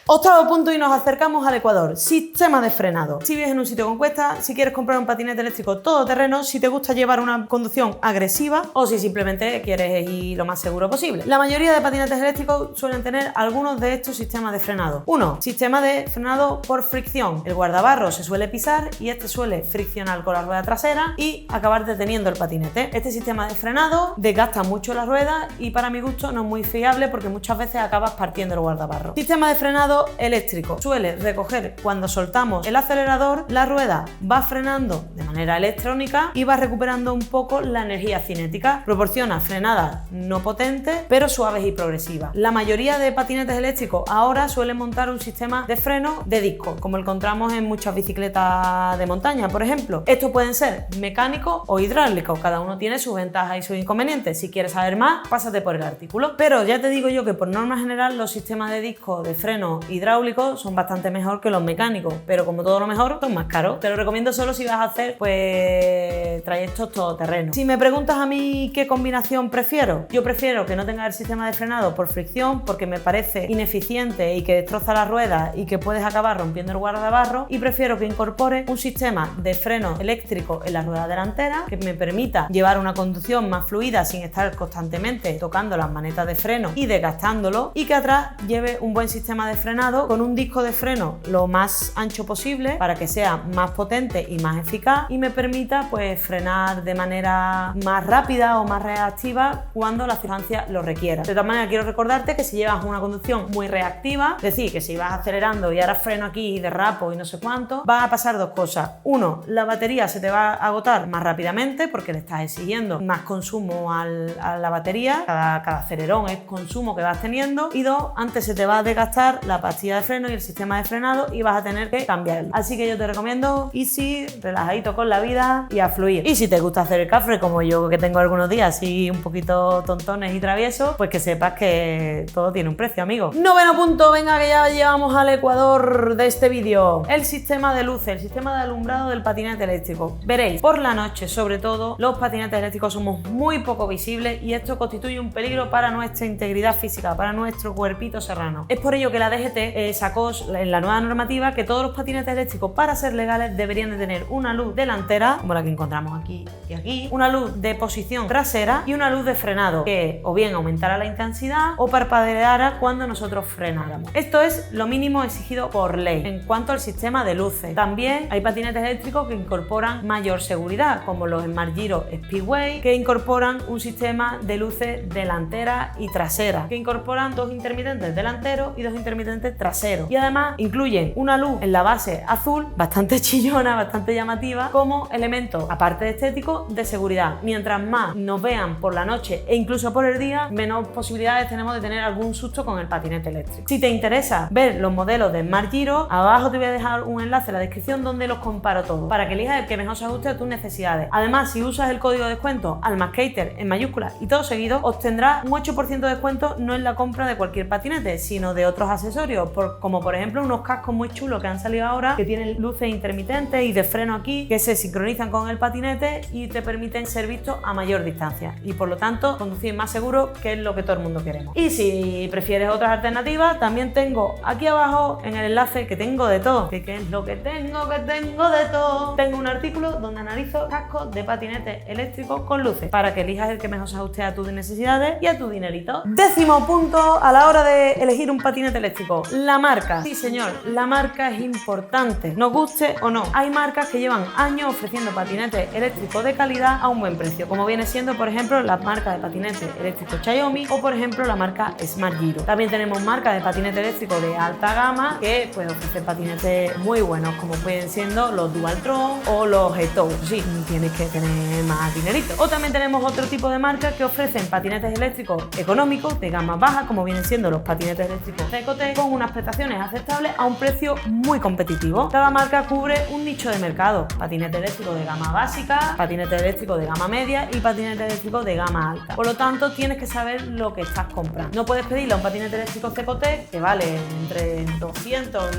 Octavo punto y nos acercamos al Ecuador. Sistema de frenado. Si vives en un sitio con cuesta, si quieres comprar un patinete eléctrico todoterreno, si te gusta llevar una conducción agresiva o si simplemente quieres ir lo más seguro posible. La mayoría de patinetes eléctricos suelen tener algunos de estos sistemas de frenado. 1. Sistema de frenado por fricción. El guardabarro se suele pisar y este suele friccionar con la rueda trasera y acabar deteniendo el patinete. Este sistema de frenado desgasta mucho la rueda y para mi gusto no es muy fiable porque muchas veces acabas partiendo el guardabarro. Sistema de frenado eléctrico. Suele recoger cuando soltamos el acelerador, la rueda va frenando de manera electrónica y va recuperando un poco la energía cinética. Proporciona frenadas no potentes, pero suaves y progresivas. La mayoría de patinetes eléctricos ahora suelen montar un sistema de freno de disco, como encontramos en muchas bicicletas de montaña, por ejemplo. Estos pueden ser mecánicos o hidráulicos, cada uno tiene sus ventajas y sus inconvenientes. Si quieres saber más, pásate por el artículo. Pero ya te digo yo que por norma general los sistemas de disco de freno hidráulicos son bastante mejor que los mecánicos, pero como todo lo mejor, son más caros. Te lo recomiendo solo si vas a hacer pues trayectos todoterrenos. Si me preguntas a mí qué combinación prefiero, yo prefiero que no tenga el sistema de frenado por fricción porque me parece ineficiente y que destroza las ruedas y que puedes acabar rompiendo el guardabarro, y prefiero que incorpore un sistema de freno eléctrico en la rueda delantera que me permita llevar una conducción más fluida sin estar constantemente tocando las manetas de freno y desgastándolo, y que atrás lleve un buen sistema de frenado con un disco de freno lo más ancho posible para que sea más potente y más eficaz y me permita pues frenar de manera más rápida o más reactiva cuando la circunstancia lo requiera. De todas maneras, quiero recordarte que si llevas una conducción muy reactiva, es decir, que si vas acelerando y ahora freno aquí y derrapo y no sé cuánto, van a pasar dos cosas. Uno, la batería se te va a agotar más rápidamente porque le estás exigiendo más consumo a la batería, cada acelerón es consumo que vas teniendo, y dos, antes se te va a desgastar la pastilla de freno y el sistema de frenado y vas a tener que cambiarlo. Así que yo te recomiendo easy, relajadito con la vida y a fluir. Y si te gusta hacer el cafre como yo, que tengo algunos días así un poquito tontones y traviesos, pues que sepas que todo tiene un precio, amigo. Noveno punto, venga que ya llevamos al Ecuador de este vídeo. El sistema de luces, el sistema de alumbrado del patinete eléctrico. Veréis, por la noche sobre todo, los patinetes eléctricos somos muy poco visibles y esto constituye un peligro para nuestra integridad física, para nuestro cuerpito serrano. Es por ello que la DGT DGT sacó en la nueva normativa que todos los patinetes eléctricos, para ser legales, deberían de tener una luz delantera, como la que encontramos aquí y aquí, una luz de posición trasera y una luz de frenado, que o bien aumentara la intensidad o parpadeara cuando nosotros frenáramos. Esto es lo mínimo exigido por ley. En cuanto al sistema de luces, también hay patinetes eléctricos que incorporan mayor seguridad, como los Smart Giro Speedway, que incorporan un sistema de luces delantera y trasera, que incorporan dos intermitentes delanteros y dos intermitentes traseros, y además incluyen una luz en la base azul, bastante chillona, bastante llamativa, como elemento, aparte de estético, de seguridad. Mientras más nos vean por la noche e incluso por el día, menos posibilidades tenemos de tener algún susto con el patinete eléctrico. Si te interesa ver los modelos de Smart Giro, abajo te voy a dejar un enlace en la descripción donde los comparo todos, para que elijas el que mejor se ajuste a tus necesidades. Además, si usas el código de descuento ALMASCATER en mayúsculas y todo seguido, obtendrás un 8% de descuento no en la compra de cualquier patinete, sino de otros accesorios, como por ejemplo unos cascos muy chulos que han salido ahora, que tienen luces intermitentes y de freno aquí, que se sincronizan con el patinete y te permiten ser vistos a mayor distancia y por lo tanto conducir más seguro, que es lo que todo el mundo queremos. Y si prefieres otras alternativas, también tengo aquí abajo en el enlace, que tengo de todo, que es lo que tengo de todo, tengo un artículo donde analizo cascos de patinete eléctricos con luces, para que elijas el que mejor se ajuste a tus necesidades y a tu dinerito. 10º punto a la hora de elegir un patinete eléctrico: la marca. Sí señor, la marca es importante, nos guste o no. Hay marcas que llevan años ofreciendo patinetes eléctricos de calidad a un buen precio, como viene siendo por ejemplo la marca de patinete eléctrico Xiaomi o por ejemplo la marca Smart Giro. También tenemos marcas de patinete eléctrico de alta gama que pues ofrecen patinetes muy buenos, como pueden siendo los Dualtron o los Hetou. Sí, tienes que tener más dinerito. O también tenemos otro tipo de marcas que ofrecen patinetes eléctricos económicos de gama baja, como vienen siendo los patinetes eléctricos CECOTE, con unas prestaciones aceptables a un precio muy competitivo. Cada marca cubre un nicho de mercado: patinete eléctrico de gama básica, patinete eléctrico de gama media y patinete eléctrico de gama alta. Por lo tanto, tienes que saber lo que estás comprando. No puedes pedirle a un patinete eléctrico CECOTE, que vale entre 200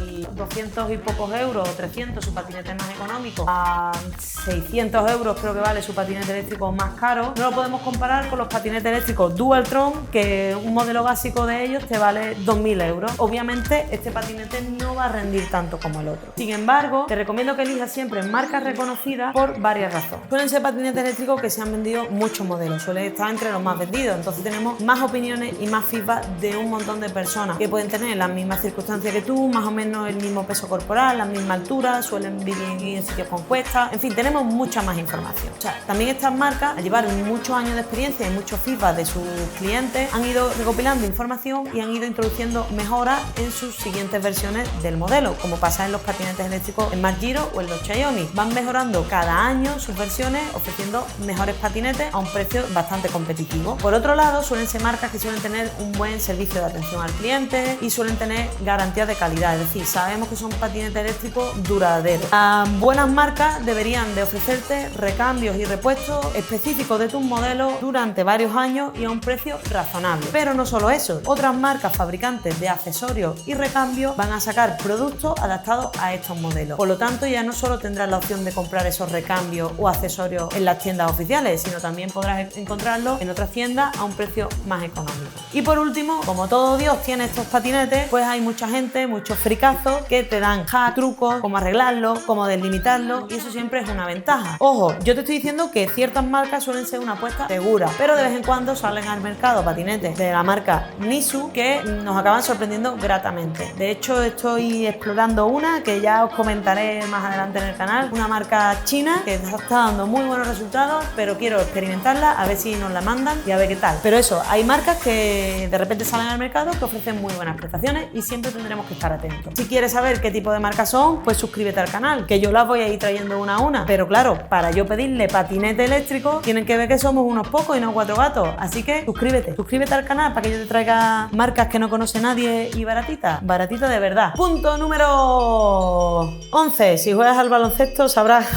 y pocos euros, o 300 su patinete más económico, a 600 euros creo que vale su patinete eléctrico más caro. No lo podemos comparar con los patinetes eléctricos Dualtron, que un modelo básico de ellos te vale 2.000 euros. Obviamente este patinete no va a rendir tanto como el otro. Sin embargo, te recomiendo que elijas siempre marcas reconocidas por varias razones. Suelen ser patinetes eléctricos que se han vendido muchos modelos, suelen estar entre los más vendidos, entonces tenemos más opiniones y más feedback de un montón de personas que pueden tener las mismas circunstancias que tú, más o menos el mismo peso corporal, la misma altura, suelen vivir en sitios con cuestas, en fin, tenemos mucha más información. O sea, también estas marcas, al llevar muchos años de experiencia y mucho feedback de sus clientes, han ido recopilando información y han ido introduciendo mejoras en sus siguientes versiones del modelo, como pasa en los patinetes eléctricos Smart Giro o en los Xiaomi. Van mejorando cada año sus versiones, ofreciendo mejores patinetes a un precio bastante competitivo. Por otro lado, suelen ser marcas que suelen tener un buen servicio de atención al cliente y suelen tener garantías de calidad, es decir, sabemos que son patinetes eléctricos duraderos. Las buenas marcas deberían de ofrecerte recambios y repuestos específicos de tus modelos durante varios años y a un precio razonable. Pero no solo eso, otras marcas fabricantes de accesorios y recambios van a sacar productos adaptados a estos modelos. Por lo tanto, ya no solo tendrás la opción de comprar esos recambios o accesorios en las tiendas oficiales, sino también podrás encontrarlos en otras tiendas a un precio más económico. Y por último, como todo Dios tiene estos patinetes, pues hay mucha gente, muchos fricazos que te dan hacks, trucos, cómo arreglarlo, cómo delimitarlo, y eso siempre es una ventaja. Ojo, yo te estoy diciendo que ciertas marcas suelen ser una apuesta segura, pero de vez en cuando salen al mercado patinetes de la marca Nisu que nos acaban sorprendiendo gratamente. De hecho, estoy explorando una que ya os comentaré más adelante en el canal, una marca china que está dando muy buenos resultados, pero quiero experimentarla, a ver si nos la mandan y a ver qué tal. Pero eso, hay marcas que de repente salen al mercado que ofrecen muy buenas prestaciones y siempre tendremos que estar atentos. Si quieres saber qué tipo de marcas son, pues suscríbete al canal, que yo las voy a ir trayendo una a una. Pero claro, para yo pedirle patinete eléctrico, tienen que ver que somos unos pocos y no 4 gatos. Así que suscríbete al canal para que yo te traiga marcas que no conoce nadie y baratitas de verdad. Punto número 11. Si juegas al baloncesto sabrás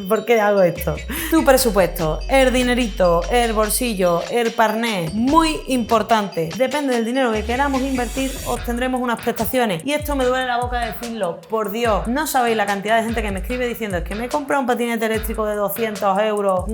¿Por qué hago esto? Tu presupuesto, el dinerito, el bolsillo, el parné, muy importante. Depende del dinero que queramos invertir, obtendremos unas prestaciones. Y esto me duele la boca decirlo, por Dios. No sabéis la cantidad de gente que me escribe diciendo es que me he comprado un patinete eléctrico de 200 euros,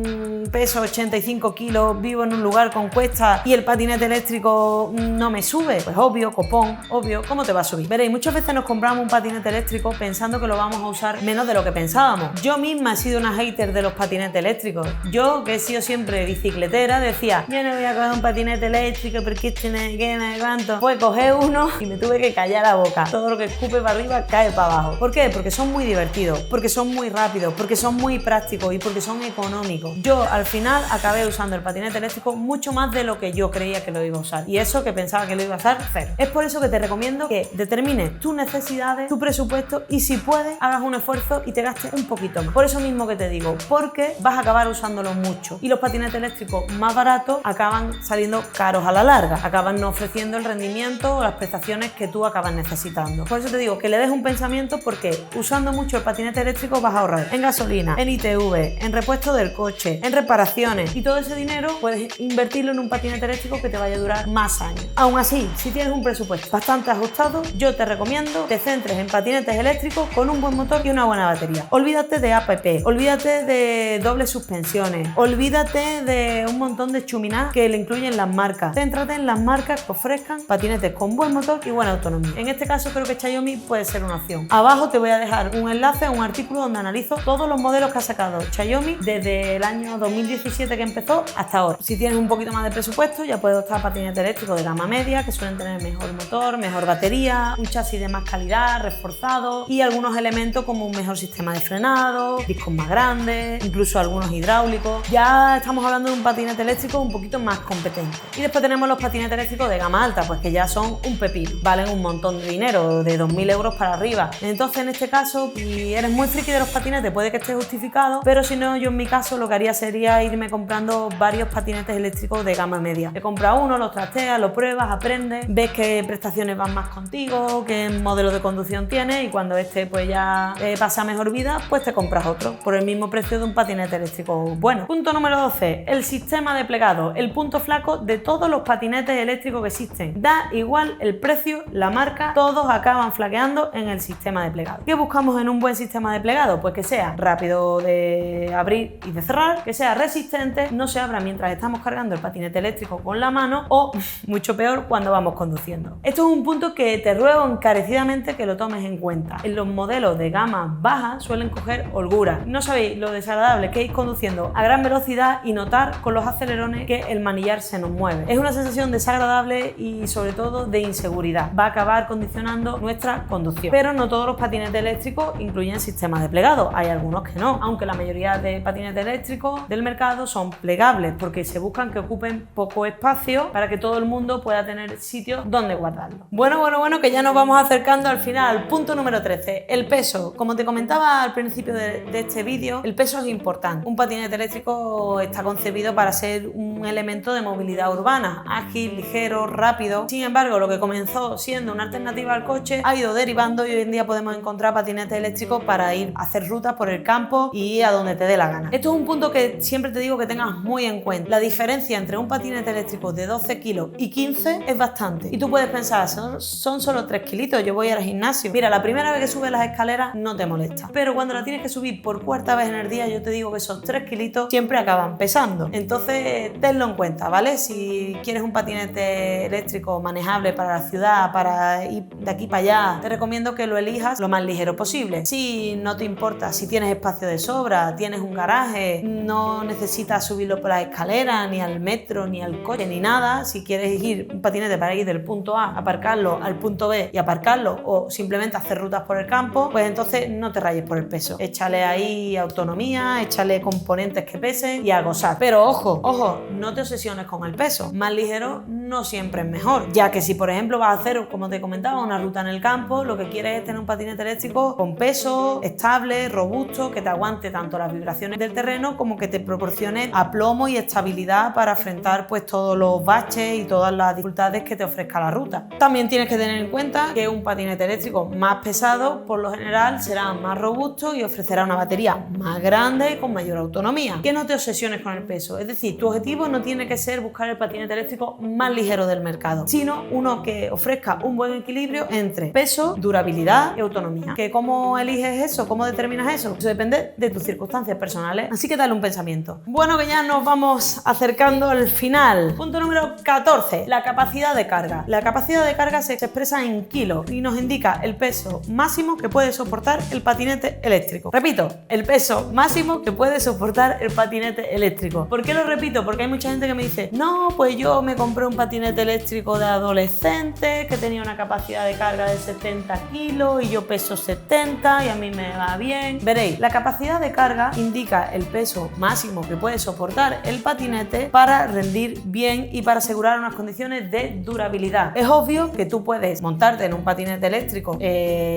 peso 85 kilos, vivo en un lugar con cuesta y el patinete eléctrico no me sube. Pues obvio, copón, obvio, ¿cómo te va a subir? Veréis, muchas veces nos compramos un patinete eléctrico pensando que lo vamos a usar menos de lo que pensábamos. Yo misma he sido una hater de los patinetes eléctricos. Yo, que he sido siempre bicicletera, decía, yo no voy a coger un patinete eléctrico porque este no sé qué, no sé cuánto. Pues cogí uno y me tuve que callar la boca. Todo lo que escupe para arriba cae para abajo. ¿Por qué? Porque son muy divertidos, porque son muy rápidos, porque son muy prácticos y porque son económicos. Yo al final acabé usando el patinete eléctrico mucho más de lo que yo creía que lo iba a usar. Y eso que pensaba que lo iba a usar, cero. Es por eso que te recomiendo que determines tus necesidades, tu presupuesto y si puedes, hagas un esfuerzo y te gastes un poquito más. Por eso mismo que te digo, porque vas a acabar usándolo mucho. Y los patinetes eléctricos más baratos acaban saliendo caros a la larga. Acaban no ofreciendo el rendimiento o las prestaciones que tú acabas necesitando. Por eso te digo que le des un pensamiento porque usando mucho el patinete eléctrico vas a ahorrar en gasolina, en ITV, en repuesto del coche, en reparaciones y todo ese dinero puedes invertirlo en un patinete eléctrico que te vaya a durar más años. Aún así, si tienes un presupuesto bastante ajustado, yo te recomiendo que te centres en patinetes eléctricos con un buen motor y una buena batería. Olvídate de APP, olvídate de dobles suspensiones, olvídate de un montón de chuminás que le incluyen las marcas. Céntrate en las marcas que ofrezcan patinetes con buen motor y buena autonomía. En este caso creo que Xiaomi puede ser una opción. Abajo te voy a dejar un enlace a un artículo donde analizo todos los modelos que ha sacado Xiaomi desde el año 2017 que empezó hasta ahora. Si tienes un poquito más de presupuesto ya puedes optar a patinetes eléctricos de gama media que suelen tener mejor motor, mejor batería, un chasis de más calidad, reforzado y algunos elementos como un mejor sistema de frenado, discos más grandes, incluso algunos hidráulicos. Ya estamos hablando de un patinete eléctrico un poquito más competente. Y después tenemos los patinetes eléctricos de gama alta, pues que ya son un pepino, valen un montón de dinero, de 2.000 euros para arriba. Entonces en este caso, si eres muy friki de los patinetes puede que esté justificado, pero si no, yo en mi caso lo que haría sería irme comprando varios patinetes eléctricos de gama media. Te compras uno, lo trasteas, lo pruebas, aprendes, ves qué prestaciones van más contigo, qué modelo de conducción tienes y cuando este pues ya pasa mejor vida, pues te compras otro por el mismo precio de un patinete eléctrico bueno. Punto número 12, el sistema de plegado, el punto flaco de todos los patinetes eléctricos que existen. Da igual el precio, la marca, todos acaban flaqueando en el sistema de plegado. ¿Qué buscamos en un buen sistema de plegado? Pues que sea rápido de abrir y de cerrar, que sea resistente, no se abra mientras estamos cargando el patinete eléctrico con la mano o, mucho peor, cuando vamos conduciendo. Esto es un punto que te ruego encarecidamente que lo tomes en cuenta. En los modelos de gama baja suelen coger holgura. No sabéis lo desagradable que es conduciendo a gran velocidad y notar con los acelerones que el manillar se nos mueve. Es una sensación desagradable y sobre todo de inseguridad. Va a acabar condicionando nuestra conducción. Pero no todos los patinetes eléctricos incluyen sistemas de plegado. Hay algunos que no, aunque la mayoría de patinetes eléctricos del mercado son plegables porque se buscan que ocupen poco espacio para que todo el mundo pueda tener sitio donde guardarlo. Bueno, que ya nos vamos acercando al final. Punto número 13, el peso. Como te comentaba al principio de este vídeo, el peso es importante. Un patinete eléctrico está concebido para ser un elemento de movilidad urbana, ágil, ligero, rápido. Sin embargo, lo que comenzó siendo una alternativa al coche ha ido derivando y hoy en día podemos encontrar patinetes eléctricos para ir a hacer rutas por el campo y a donde te dé la gana. Esto es un punto que siempre te digo que tengas muy en cuenta. La diferencia entre un patinete eléctrico de 12 kilos y 15 es bastante. Y tú puedes pensar, son solo 3 kilitos, yo voy al gimnasio. Mira, la primera vez que subes las escaleras no te molesta, pero cuando la tienes que subir por cuarta vez en el día, yo te digo que esos 3 kilitos siempre acaban pesando. Entonces, tenlo en cuenta, ¿vale? Si quieres un patinete eléctrico manejable para la ciudad, para ir de aquí para allá, te recomiendo que lo elijas lo más ligero posible. Si no te importa, si tienes espacio de sobra, tienes un garaje, no necesitas subirlo por las escaleras, ni al metro, ni al coche, ni nada. Si quieres ir un patinete para ir del punto A, aparcarlo al punto B y aparcarlo, o simplemente hacer rutas por el campo, pues entonces no te rayes por el peso. Échale ahí autonomía, échale componentes que pesen y a gozar. Pero ojo, no te obsesiones con el peso. Más ligero no siempre es mejor, ya que si por ejemplo vas a hacer, como te comentaba, una ruta en el campo, lo que quieres es tener un patinete eléctrico con peso, estable, robusto, que te aguante tanto las vibraciones del terreno como que te proporcione aplomo y estabilidad para afrontar pues todos los baches y todas las dificultades que te ofrezca la ruta. También tienes que tener en cuenta que un patinete eléctrico más pesado por lo general será más robusto y ofrecerá una batería sea más grande y con mayor autonomía. Que no te obsesiones con el peso, es decir, tu objetivo no tiene que ser buscar el patinete eléctrico más ligero del mercado, sino uno que ofrezca un buen equilibrio entre peso, durabilidad y autonomía. ¿Que cómo eliges eso? ¿Cómo determinas eso? Eso depende de tus circunstancias personales, así que dale un pensamiento. Bueno, que ya nos vamos acercando al final. Punto número 14, la capacidad de carga. La capacidad de carga se expresa en kilos y nos indica el peso máximo que puede soportar el patinete eléctrico. Repito, el peso máximo que puede soportar el patinete eléctrico. ¿Por qué lo repito? Porque hay mucha gente que me dice, no, pues yo me compré un patinete eléctrico de adolescente que tenía una capacidad de carga de 70 kilos y yo peso 70 y a mí me va bien. Veréis, la capacidad de carga indica el peso máximo que puede soportar el patinete para rendir bien y para asegurar unas condiciones de durabilidad. Es obvio que tú puedes montarte en un patinete eléctrico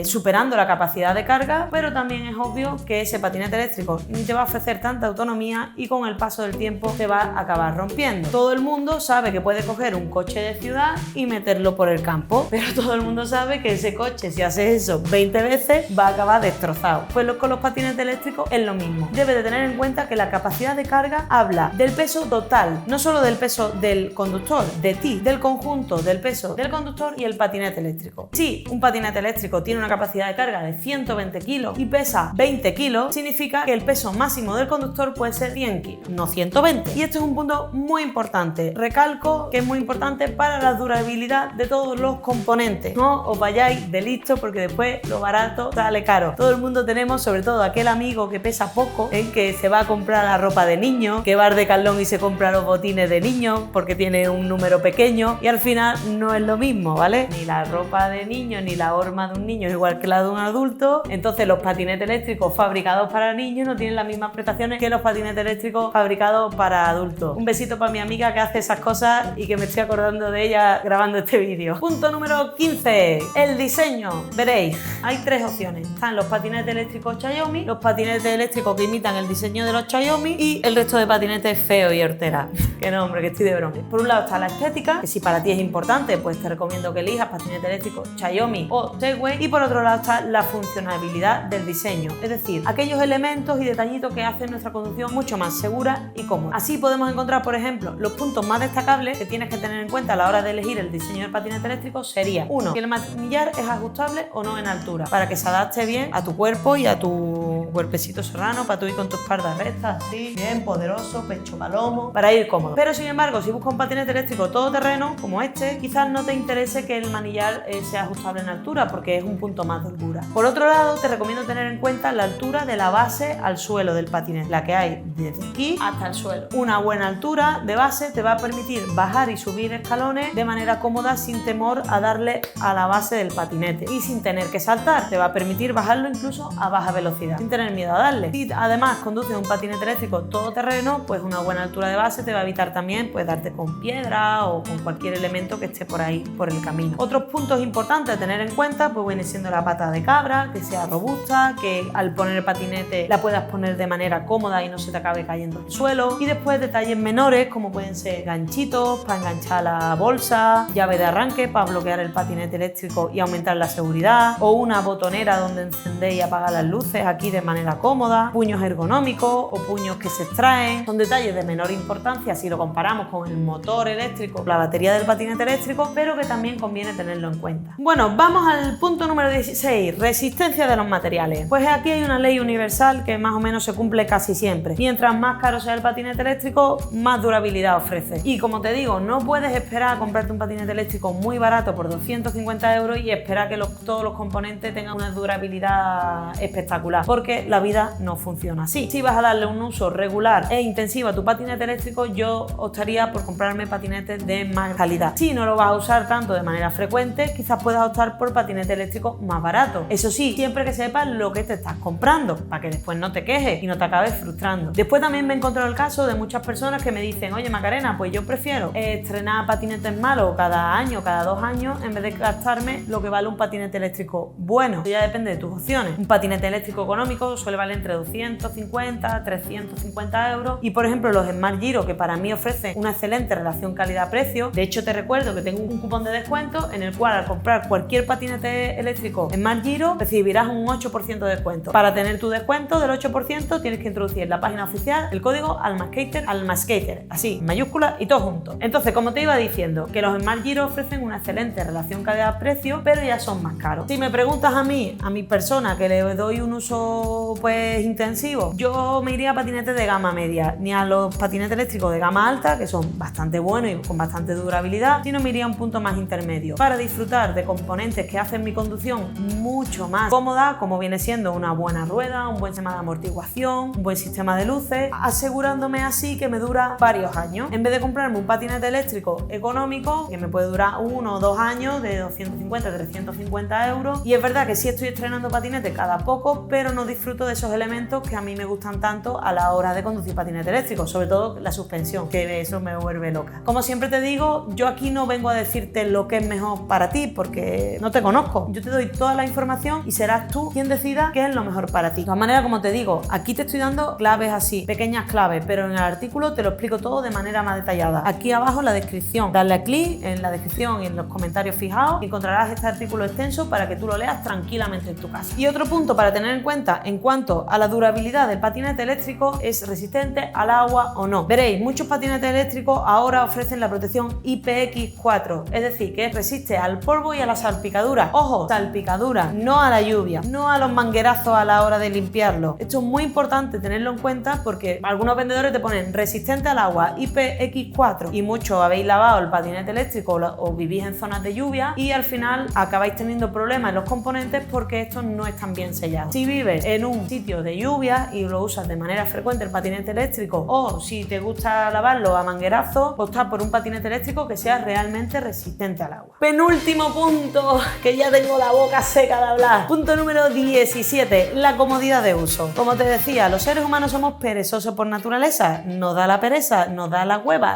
superando la capacidad de carga, pero también es obvio que ese patinete eléctrico ni te va a ofrecer tanta autonomía y con el paso del tiempo te va a acabar rompiendo. Todo el mundo sabe que puede coger un coche de ciudad y meterlo por el campo, pero todo el mundo sabe que ese coche, si hace eso 20 veces, va a acabar destrozado. Pues con los patinetes eléctricos es lo mismo. Debes de tener en cuenta que la capacidad de carga habla del peso total, no solo del peso del conductor, de ti, del conjunto del peso del conductor y el patinete eléctrico. Si un patinete eléctrico tiene una capacidad de carga de 120 kilos y pesa 20 kilos, significa que el peso máximo del conductor puede ser 100 kilos, no 120. Y esto es un punto muy importante. Recalco que es muy importante para la durabilidad de todos los componentes. No os vayáis de listo porque después lo barato sale caro. Todo el mundo tenemos, sobre todo aquel amigo que pesa poco, que se va a comprar la ropa de niño, que va al Decathlon y se compra los botines de niño porque tiene un número pequeño y al final no es lo mismo, ¿vale? Ni la ropa de niño ni la horma de un niño es igual que la de un adulto. Entonces los patinetes eléctricos fabricados para niños no tienen las mismas prestaciones que los patinetes eléctricos fabricados para adultos. Un besito para mi amiga que hace esas cosas y que me estoy acordando de ella grabando este vídeo. Punto número 15, el diseño. Veréis, hay tres opciones. Están los patinetes eléctricos Xiaomi, los patinetes eléctricos que imitan el diseño de los Xiaomi y el resto de patinetes feos y horteras. Que no, hombre, que estoy de broma. Por un lado está la estética, que si para ti es importante, pues te recomiendo que elijas patinete eléctrico Xiaomi o Segway. Y por otro lado está la funcionalidad del diseño, es decir, aquellos elementos y detallitos que hacen nuestra conducción mucho más segura y cómoda. Así podemos encontrar, por ejemplo, los puntos más destacables que tienes que tener en cuenta a la hora de elegir el diseño del patinete eléctrico sería: 1. Que el manillar es ajustable o no en altura, para que se adapte bien a tu cuerpo y a tu cuerpecito serrano, para tú ir con tu espalda recta, así, bien poderoso, pecho palomo, para ir cómodo. Pero sin embargo, si buscas un patinete eléctrico todoterreno, como este, quizás no te interese que el manillar sea ajustable en altura, porque es un punto más de holgura. Por otro lado, te recomiendo tener en cuenta la altura de la base al suelo del patinete, la que hay desde aquí hasta el suelo. Una buena altura de base te va a permitir bajar y subir escalones de manera cómoda sin temor a darle a la base del patinete y sin tener que saltar. Te va a permitir bajarlo incluso a baja velocidad, sin tener miedo a darle. Si además conduces un patinete eléctrico todoterreno, pues una buena altura de base te va a evitar también pues darte con piedra o con cualquier elemento que esté por ahí por el camino. Otros puntos importantes a tener en cuenta pues viene siendo la pata de cabra, que sea robusta, que al poner el patinete la puedas poner de manera cómoda y no se te acabe cayendo al suelo. Y después detalles menores como pueden ser ganchitos para enganchar la bolsa, llave de arranque para bloquear el patinete eléctrico y aumentar la seguridad, o una botonera donde encender y apagar las luces aquí de manera cómoda, puños ergonómicos o puños que se extraen. Son detalles de menor importancia si lo comparamos con el motor eléctrico, la batería del patinete eléctrico, pero que también conviene tenerlo en cuenta. Bueno, vamos al punto número 16, resistencia de los materiales. Pues aquí hay una ley universal que más o menos se cumple casi siempre. Mientras más caro sea el patinete eléctrico, más durabilidad ofrece. Y como te digo, no puedes esperar a comprarte un patinete eléctrico muy barato por 250 € y esperar que todos los componentes tengan una durabilidad espectacular, porque la vida no funciona así. Si vas a darle un uso regular e intensivo a tu patinete eléctrico, yo optaría por comprarme patinetes de más calidad. Si no lo vas a usar tanto de manera frecuente, quizás puedas optar por patinete eléctrico más barato. Eso sí, siempre que sepas lo que te estás comprando, para que después no te quejes y no te acabes frustrando. Después también me he encontrado el caso de muchas personas que me dicen: oye Macarena, pues yo prefiero estrenar patinetes malos cada año, cada 2 años, en vez de gastarme lo que vale un patinete eléctrico bueno. Ya depende de tus opciones. Un patinete eléctrico económico suele valer entre 250 350 € y por ejemplo los Smart Giro, que para mí ofrecen una excelente relación calidad-precio. De hecho, te recuerdo que tengo un cupón de descuento en el cual al comprar cualquier patinete eléctrico Smart Giro recibirás un 8% de descuento. Para tener tu descuento del 8%, tienes que introducir en la página oficial el código ALMASCATER, así, en mayúsculas y todo junto. Entonces, como te iba diciendo, que los Smart Giro ofrecen una excelente relación calidad-precio, pero ya son más caros. Si me preguntas a mi persona que le doy un uso pues intensivo, yo me iría a patinetes de gama media, ni a los patinetes eléctricos de gama alta, que son bastante buenos y con bastante durabilidad, sino me iría a un punto más intermedio para disfrutar de componentes que hacen mi conducción mucho más cómoda, como viene siendo una buena rueda, un buen sistema de amortiguación, un buen sistema de luces, asegurándome así que me dura varios años. En vez de comprarme un patinete eléctrico económico, que me puede durar 1 o 2 años, de 250 a 350 euros, y es verdad que sí estoy estrenando patinete cada poco, pero no disfruto de esos elementos que a mí me gustan tanto a la hora de conducir patinete eléctrico, sobre todo la suspensión, que eso me vuelve loca. Como siempre te digo, yo aquí no vengo a decirte lo que es mejor para ti, porque no te conozco. Yo te doy toda la información y serás tú quien decida qué es lo mejor para ti. De todas maneras, como te digo, aquí te estoy dando claves así, pequeñas claves, pero en el artículo te lo explico todo de manera más detallada. Aquí abajo en la descripción, dale a clic en la descripción y en los comentarios fijados y encontrarás este artículo extenso para que tú lo leas tranquilamente en tu casa. Y otro punto para tener en cuenta en cuanto a la durabilidad del patinete eléctrico es resistente al agua o no. Veréis, muchos patinetes eléctricos ahora ofrecen la protección IPX4, es decir, que resiste al polvo y a la salpicadura. Ojo, salpicadura, no a la lluvia, no a los manguerazos a la hora de limpiarlo. Esto es muy importante tenerlo en cuenta porque algunos vendedores te ponen resistente al agua IPX4 y muchos habéis lavado el patinete eléctrico o vivís en zonas de lluvia y al final acabáis teniendo problemas en los componentes porque estos no están bien sellados. Si vives en un sitio de lluvia y lo usas de manera frecuente el patinete eléctrico, o si te gusta lavarlo a manguerazo, opta por un patinete eléctrico que sea realmente resistente al agua. Penúltimo punto, que ya tengo la boca seca de hablar. Punto número 17, la comodidad de uso. Como te decía, los seres humanos somos perezosos por naturaleza, nos da la pereza, nos da la hueva,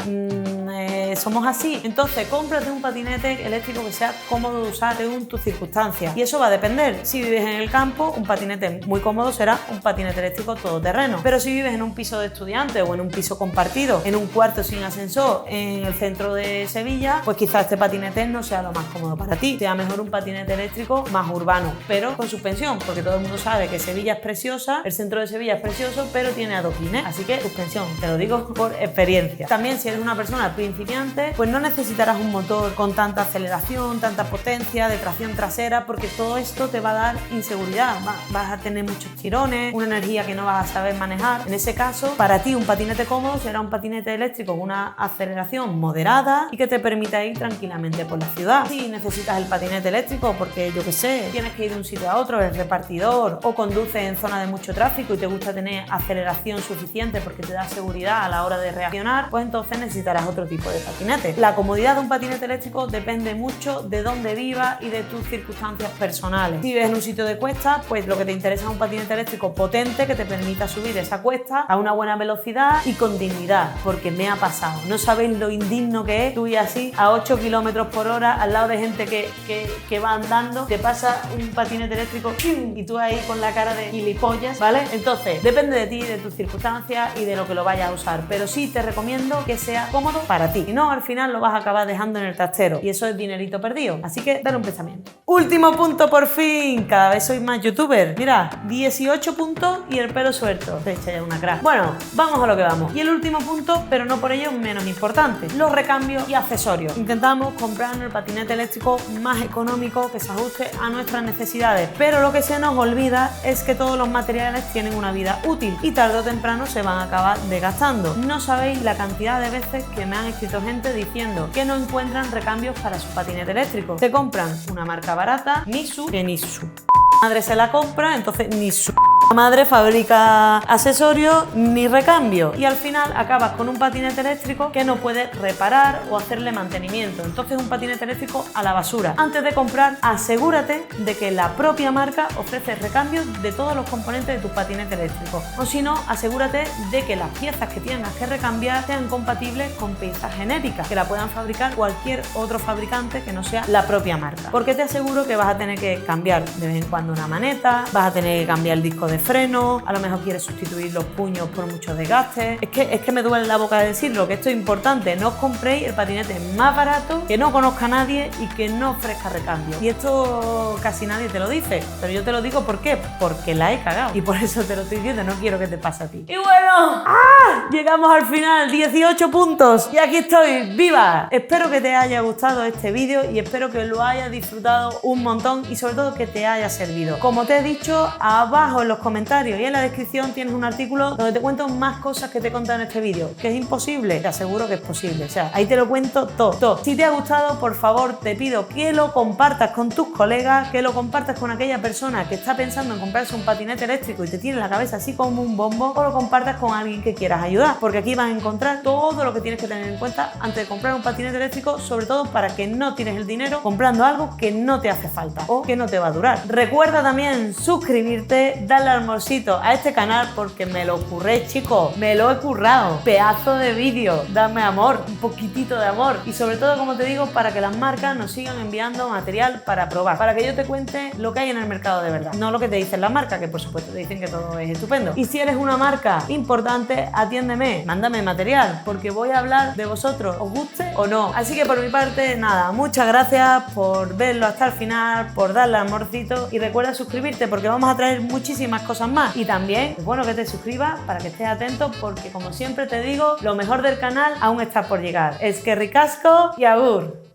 somos así. Entonces, cómprate un patinete eléctrico que sea cómodo de usar según tus circunstancias. Y eso va a depender. Si vives en el campo, un patinete muy cómodo será un patinete eléctrico todoterreno. Pero si vives en un piso de estudiantes o en un piso compartido, en un cuarto sin ascensor, en el centro de Sevilla, pues quizás este patinete no sea lo más cómodo para ti. Sea mejor un patinete eléctrico más urbano, pero con suspensión, porque todo el mundo sabe que Sevilla es preciosa, el centro de Sevilla es precioso, pero tiene adoquines. Así que suspensión, te lo digo por experiencia. También, si eres una persona principiante, pues no necesitarás un motor con tanta aceleración, tanta potencia, de tracción trasera, porque todo esto te va a dar inseguridad. Vas a tener muchos tirones, una energía que no vas a saber manejar. En ese caso, para ti un patinete cómodo será un patinete eléctrico con una aceleración moderada y que te permita ir tranquilamente por la ciudad. Si necesitas el patinete eléctrico porque, yo qué sé, tienes que ir de un sitio a otro, eres repartidor o conduces en zona de mucho tráfico y te gusta tener aceleración suficiente porque te da seguridad a la hora de reaccionar, pues entonces necesitarás otro tipo de patinete. La comodidad de un patinete eléctrico depende mucho de dónde vivas y de tus circunstancias personales. Si vives en un sitio de cuesta, pues lo que te interesa es un patinete eléctrico potente que te permita subir esa cuesta a una buena velocidad y con dignidad, porque me ha pasado. No sabéis lo indigno que es tú ir así a 8 km por hora al lado de gente que va andando, te pasa un patinete eléctrico y tú ahí con la cara de gilipollas, ¿vale? Entonces, depende de ti, de tus circunstancias y de lo que lo vayas a usar, pero sí te recomiendo que sea cómodo para ti. Si no, al final lo vas a acabar dejando en el trastero y eso es dinerito perdido. Así que dale un pensamiento. Último punto, por fin. Cada vez soy más youtuber. Mira, 18 puntos y el pelo suelto. Te echa ya una crack. Bueno, vamos a lo que vamos. Y el último punto, pero no por ello menos importante, los recambios y accesorios. Intentamos comprarnos el patinete eléctrico más económico que se ajuste a nuestras necesidades, pero lo que se nos olvida es que todos los materiales tienen una vida útil y tarde o temprano se van a acabar desgastando. No sabéis la cantidad de veces que me han escrito gente diciendo que no encuentran recambios para su patinete eléctrico. Se compran una marca barata, Nisu, que Nisu madre se la compra, entonces Nisu madre fabrica accesorios ni recambio y al final acabas con un patinete eléctrico que no puedes reparar o hacerle mantenimiento. Entonces un patinete eléctrico a la basura. Antes de comprar, asegúrate de que la propia marca ofrece recambios de todos los componentes de tu patinete eléctrico, o si no, asegúrate de que las piezas que tengas que recambiar sean compatibles con piezas genéricas que la puedan fabricar cualquier otro fabricante que no sea la propia marca, porque te aseguro que vas a tener que cambiar de vez en cuando una maneta, vas a tener que cambiar el disco de freno, a lo mejor quieres sustituir los puños por muchos desgastes. Es que me duele la boca de decirlo, que esto es importante, no os compréis el patinete más barato, que no conozca a nadie y que no ofrezca recambio. Y esto casi nadie te lo dice, pero yo te lo digo ¿por qué? Porque la he cagado y por eso te lo estoy diciendo, no quiero que te pase a ti. Y bueno, llegamos al final, 18 puntos y aquí estoy, ¡viva! Espero que te haya gustado este vídeo y espero que lo hayas disfrutado un montón y sobre todo que te haya servido. Como te he dicho, abajo en los comentarios y en la descripción tienes un artículo donde te cuento más cosas que te he contado en este vídeo. ¿Que es imposible? Te aseguro que es posible, o sea, ahí te lo cuento todo. Si te ha gustado, por favor, te pido que lo compartas con tus colegas, que lo compartas con aquella persona que está pensando en comprarse un patinete eléctrico y te tiene la cabeza así como un bombo, o lo compartas con alguien que quieras ayudar, porque aquí vas a encontrar todo lo que tienes que tener en cuenta antes de comprar un patinete eléctrico, sobre todo para que no tires el dinero comprando algo que no te hace falta o que no te va a durar. Recuerda también suscribirte, darle al amorcito a este canal porque me lo curré, chicos, me lo he currado, pedazo de vídeo, dame amor, un poquitito de amor y sobre todo, como te digo, para que las marcas nos sigan enviando material para probar, para que yo te cuente lo que hay en el mercado de verdad, no lo que te dicen las marcas, que por supuesto te dicen que todo es estupendo. Y si eres una marca importante, atiéndeme, mándame material, porque voy a hablar de vosotros, os guste o no. Así que por mi parte, nada, muchas gracias por verlo hasta el final, por darle al amorcito y recuerda suscribirte porque vamos a traer muchísimas cosas más. Y también es bueno que te suscribas para que estés atento porque, como siempre te digo, lo mejor del canal aún está por llegar. Es que ricasco y agur.